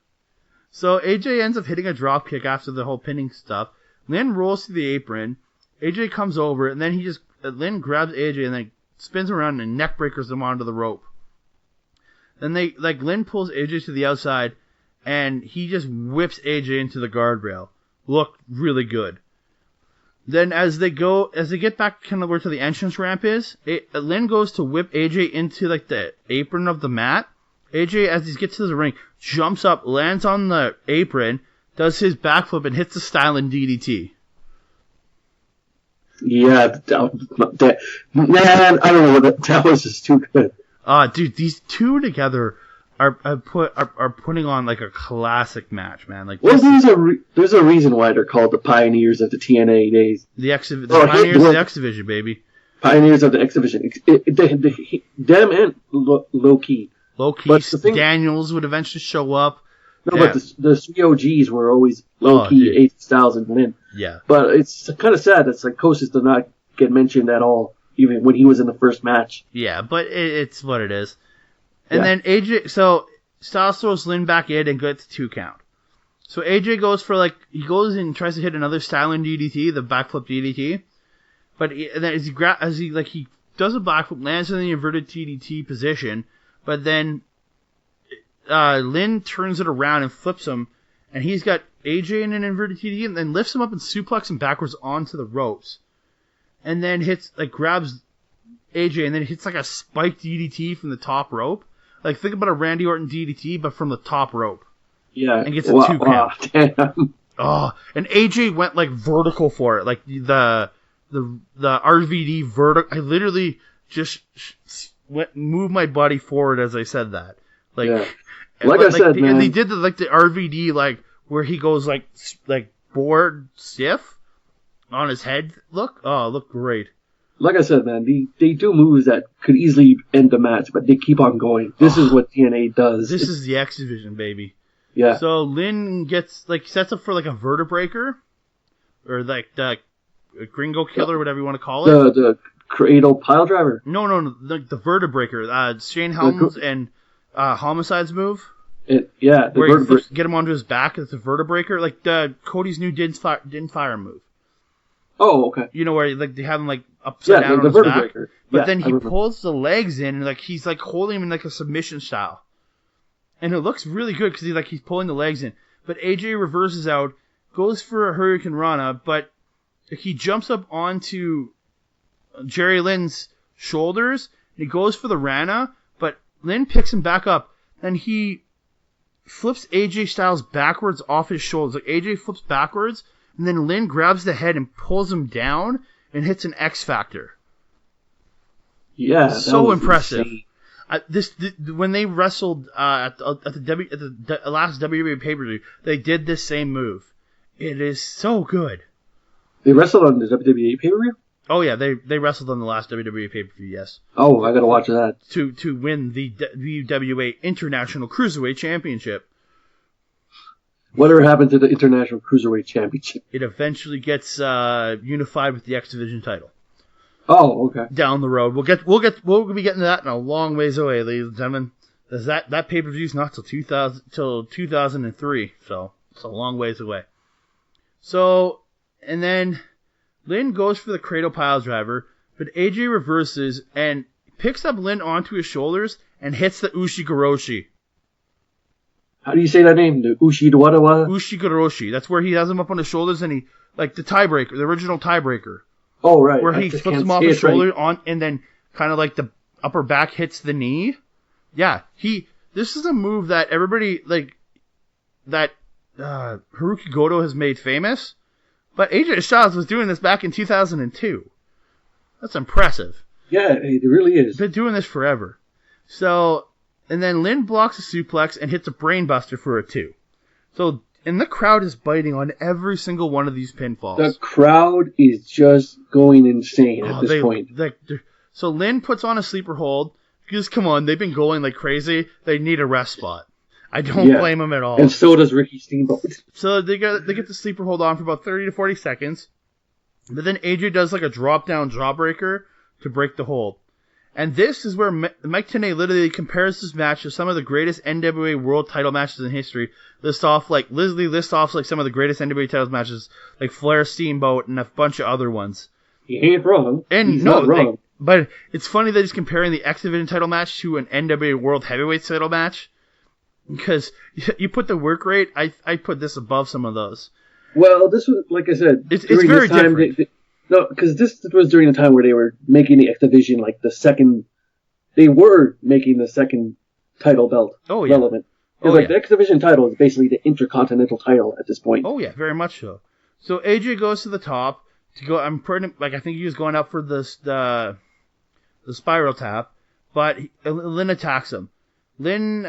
So AJ ends up hitting a drop kick after the whole pinning stuff. Lynn rolls to the apron. AJ comes over, and then Lynn grabs AJ and then spins around and neck breakers him onto the rope. Then Lynn pulls AJ to the outside, and he just whips AJ into the guardrail. Looked really good. Then as they get back kind of where to the entrance ramp is, Lynn goes to whip AJ into like the apron of the mat. AJ, as he gets to the ring, jumps up, lands on the apron, does his backflip, and hits the styling DDT. Yeah, man, I don't know, that was just too good. Dude, these two together are putting on like a classic match, man. Like, Well, there's a reason why they're called the pioneers of the TNA days. the pioneers of the X Division, baby. Pioneers of the X Division. Them and Low Key. Low key, But the thing- Daniels would eventually show up. No, Yeah. but the three OGs were always Low Key, dude. AJ Styles, and Lynn. Yeah. But it's kind of sad that Psychosis did not get mentioned at all, even when he was in the first match. Yeah, but it's what it is. And Yeah. then AJ, so Styles throws Lynn back in and gets 2 count. So AJ goes for he goes and tries to hit another styling DDT, the backflip DDT. But and then he does a backflip, lands in the inverted TDT position, but then Lynn turns it around and flips him, and he's got AJ in an inverted TDT, and then lifts him up and suplexes him backwards onto the ropes. And then grabs AJ, and then hits like a spiked DDT from the top rope. Like, think about a Randy Orton DDT, but from the top rope. Yeah. And gets a 2 count. Damn. Oh, and AJ went like vertical for it, like the RVD vertical. I literally just moved my body forward as I said that. Like, Yeah. Like I said, man. and they did the RVD where he goes like bored stiff on his head. Looked great. Like I said, man, they do moves that could easily end the match, but they keep on going. This is what TNA does. This is the X Division, baby. Yeah. So Lynn sets up for like a vertebreaker, or like the Gringo Killer, whatever you want to call it. The cradle pile driver. No, the vertebreaker. Shane Helms and Homicide's move. The Where he vertebrae. get him onto his back. It's a vertebreaker, like Cody's new didn't fire move. Oh, okay. You know where they have him upside down the on his back. vertebraker. But Yeah, then I he remember. pulls the legs in and he's holding him in a submission style, and it looks really good because he's pulling the legs in. But AJ reverses out, goes for a Hurricane Rana, but he jumps up onto Jerry Lynn's shoulders and he goes for the Rana, but Lynn picks him back up. Then he flips AJ Styles backwards off his shoulders. Like AJ flips backwards, and then Lynn grabs the head and pulls him down and hits an X Factor. Yeah. that So was impressive. insane. When they wrestled at the last WWE pay-per-view, they did this same move. It is so good. They wrestled on the WWE pay-per-view? Oh yeah, they wrestled on the last WWE pay-per-view. Yes, Oh, I gotta watch that. to win the WWA International Cruiserweight Championship. Whatever happened to the International Cruiserweight Championship? It eventually gets unified with the X Division title Oh, okay. down the road. We'll be getting to that in a long ways away, ladies and gentlemen. That pay-per-view's not till 2003. So It's a long ways away. So, and then Lynn goes for the cradle pile driver, but AJ reverses and picks up Lynn onto his shoulders and hits the Ushigoroshi. How do you say that name? The Ushigoroshi? Ushigoroshi. That's where he has him up on his shoulders and he, like the tiebreaker, the original tiebreaker. Oh, right. Where he puts him off his shoulder on, and then kind of like the upper back hits the knee. Yeah, this is a move that everybody, like, that Haruki Goto has made famous. But AJ Styles was doing this back in 2002. That's impressive. Yeah, it really is. Been doing this forever. So, and then Lynn blocks a suplex and hits a brainbuster for a 2. So, and the crowd is biting on every single one of these pinfalls. The crowd is just going insane at this point. So Lynn puts on a sleeper hold because, come on, they've been going like crazy. They need a rest spot. I don't blame them at all. And so does Ricky Steamboat. So they get the sleeper hold on for about 30 to 40 seconds. But then AJ does like a drop-down jawbreaker to break the hold. And this is where Mike Tenay literally compares this match to some of the greatest NWA World Title matches in history. Lists off some of the greatest NWA Title matches, like Flair, Steamboat, and a bunch of other ones. He ain't wrong. And he's not wrong. But it's funny that he's comparing the X Division title match to an NWA World Heavyweight title match. Because you put the work rate, I put this above some of those. Well, this was, like I said, it's very different. No, because this was during the time where they were making the X Division like the second. They were making the second title belt relevant. Because the X Division title is basically the Intercontinental title at this point. Oh yeah, very much so. So AJ goes to the top to go. I think he was going up for the spiral tap, but Lynn attacks him. Lynn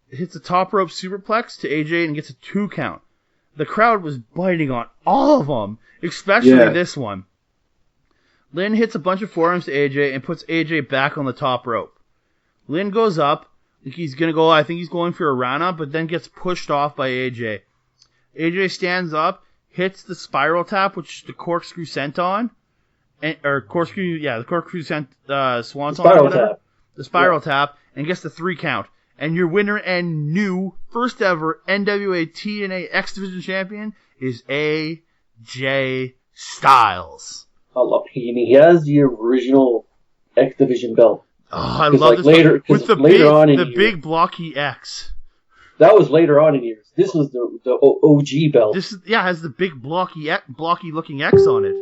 hits a top rope superplex to AJ and gets a 2 count. The crowd was biting on all of them, especially this one. Lynn hits a bunch of forearms to AJ and puts AJ back on the top rope. Lynn goes up. He's going to go, I think he's going for a round-up, but then gets pushed off by AJ. AJ stands up, hits the spiral tap, which is the corkscrew senton. The corkscrew swanton or whatever. The spiral tap, and gets the 3 count. And your winner and new first ever NWA-TNA X Division champion is AJ Styles. I love he has the original X Division belt. Oh, I love this with the big blocky X. That was later on in years. This was the OG belt. Has the big blocky looking X on it.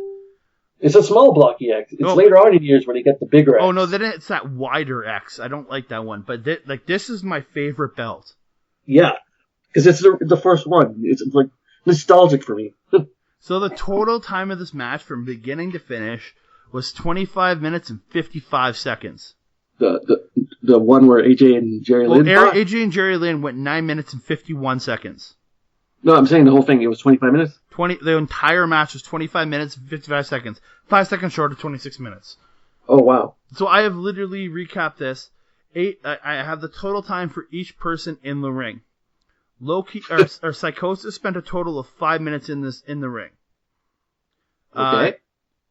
It's a small blocky X. It's later on in years when they get the bigger X. Oh no, then it's that wider X. I don't like that one, but this is my favorite belt. Yeah, because it's the first one. It's like nostalgic for me. So the total time of this match from beginning to finish was 25 minutes and 55 seconds. The one where AJ and Jerry Lynn fought? AJ and Jerry Lynn went 9 minutes and 51 seconds. No, I'm saying the whole thing. It was 25 minutes? The entire match was 25 minutes and 55 seconds. 5 seconds short of 26 minutes. Oh, wow. So I have literally recapped this. I have the total time for each person in the ring. Psychosis spent a total of 5 minutes in the ring. Okay.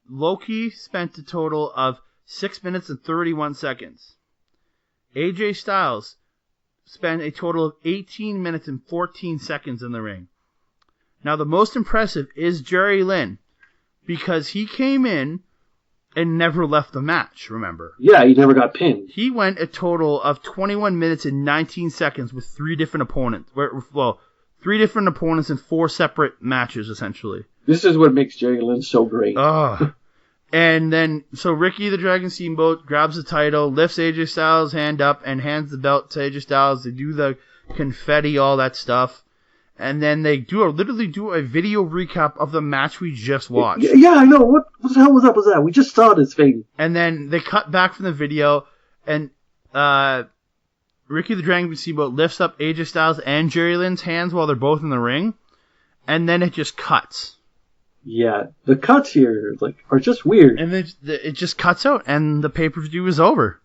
Loki spent a total of 6 minutes and 31 seconds. AJ Styles spent a total of 18 minutes and 14 seconds in the ring. Now, the most impressive is Jerry Lynn, because he came in and never left the match, remember? Yeah, he never got pinned. He went a total of 21 minutes and 19 seconds with 3 different opponents. Well, 3 different opponents in 4 separate matches, essentially. This is what makes Jerry Lynn so great. And then, so Ricky the Dragon Steamboat grabs the title, lifts AJ Styles' hand up, and hands the belt to AJ Styles. They do the confetti, all that stuff. And then they literally do a video recap of the match we just watched. Yeah, I know. What the hell was up with that? We just saw this thing. And then they cut back from the video, and Ricky the Dragon Steamboat lifts up AJ Styles and Jerry Lynn's hands while they're both in the ring. And then it just cuts. Yeah, the cuts here are just weird. And then it just cuts out, and the pay-per-view is over.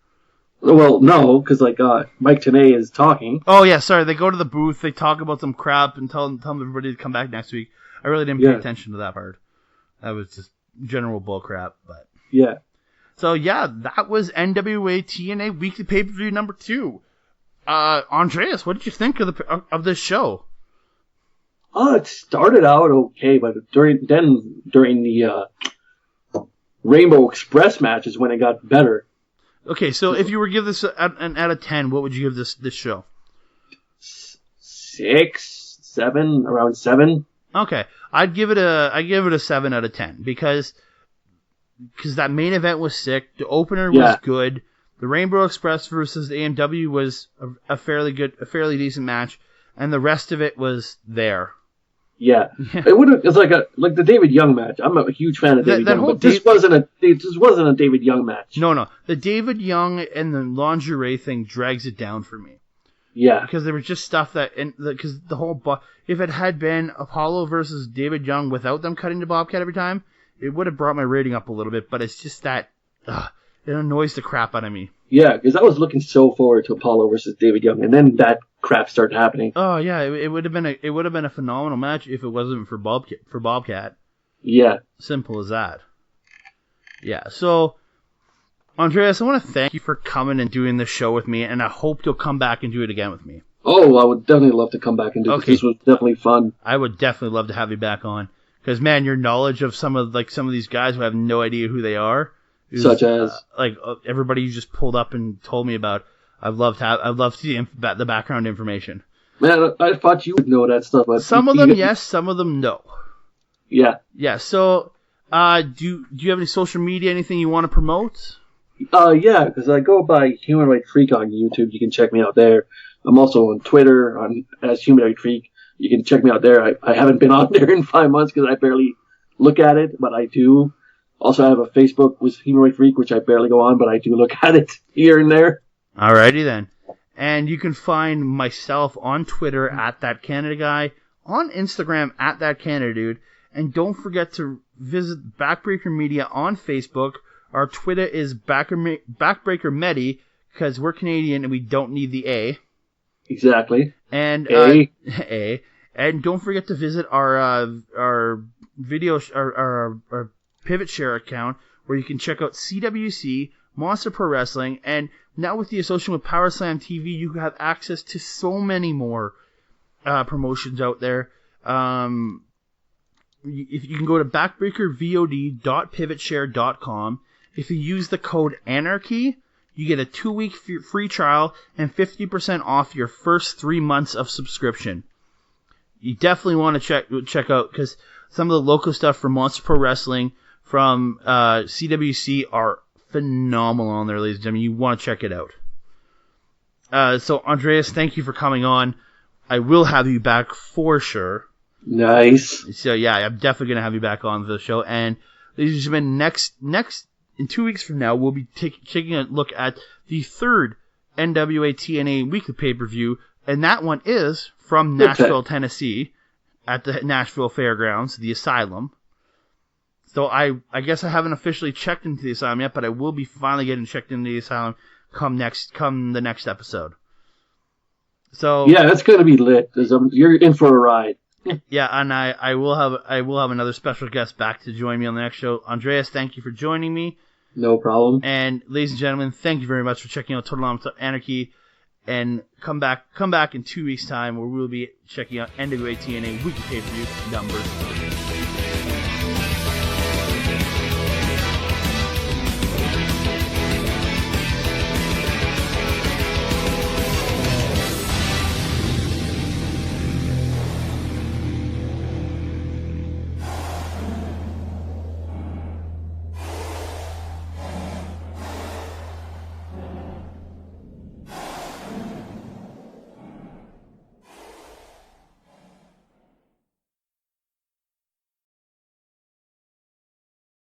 Well, no, because Mike Tenay is talking. Oh yeah, sorry. They go to the booth, they talk about some crap, and tell everybody to come back next week. I really didn't pay attention to that part. That was just general bull crap, but yeah. So yeah, that was NWA-TNA Weekly Pay-per-view number 2. Andreas, what did you think of this show? It started out okay, but during the Rainbow Express match is when it got better. Okay, so if you were to give this an out of 10, what would you give this show? 6, 7, around 7. Okay, I'd give it a 7 out of 10 because that main event was sick. The opener was good. The Rainbow Express versus the AMW was a fairly decent match, and the rest of it was there. Yeah. It's like the David Young match. I'm a huge fan of David Young, but this wasn't a David Young match. No. The David Young and the lingerie thing drags it down for me. Yeah. Because there was just stuff because the whole if it had been Apollo versus David Young without them cutting the Bobcat every time, it would have brought my rating up a little bit. But it's just that it annoys the crap out of me. Yeah, because I was looking so forward to Apollo versus David Young, and then that crap started happening. Oh yeah, it would have been a phenomenal match if it wasn't for Bobcat. Yeah. Simple as that. Yeah. So, Andreas, I want to thank you for coming and doing this show with me, and I hope you'll come back and do it again with me. Oh, I would definitely love to come back and do this. This was definitely fun. I would definitely love to have you back on, because man, your knowledge of some of these guys who have no idea who they are. Such as everybody you just pulled up and told me about. I'd love to see the background information. Man, I thought you would know that stuff. But some of them yes, some of them no. Yeah. Yeah. So, do you have any social media, anything you want to promote? Yeah, because I go by Human Right Freak on YouTube. You can check me out there. I'm also on Twitter as Human Right Freak. You can check me out there. I haven't been on there in 5 months because I barely look at it, but I do. Also, I have a Facebook with Human Right Freak, which I barely go on, but I do look at it here and there. Alrighty then. And you can find myself on Twitter at That Canada Guy, on Instagram at That Canada Dude, and don't forget to visit Backbreaker Media on Facebook. Our Twitter is Backbreaker Media, because we're Canadian and we don't need the A. Exactly. And A. And don't forget to visit our video our Pivot Share account, where you can check out CWC, Monster Pro Wrestling, and now with the association with Power Slam TV, you have access to so many more promotions out there. If you can go to backbreakervod.pivotshare.com. If you use the code ANARCHY, you get a 2-week free trial and 50% off your first 3 months of subscription. You definitely want to check out, because some of the local stuff from Monster Pro Wrestling, from CWC are phenomenal on there, ladies and gentlemen. You want to check it out. So, Andreas, thank you for coming on. I will have you back for sure. Nice. So, yeah, I'm definitely going to have you back on the show. And, ladies and gentlemen, next in 2 weeks from now, we'll be taking a look at the third NWA-TNA weekly pay-per-view. And that one is from Nashville, Tennessee, at the Nashville Fairgrounds, the Asylum. So I guess I haven't officially checked into the Asylum yet, but I will be finally getting checked into the Asylum come the next episode. So yeah, that's gonna be lit. You're in for a ride. Yeah, and I will have another special guest back to join me on the next show. Andreas, thank you for joining me. No problem. And ladies and gentlemen, thank you very much for checking out Total Nonstop Anarchy. And come back in 2 weeks' time, where we'll be checking out NWA-TNA weekly pay-per-view number 3.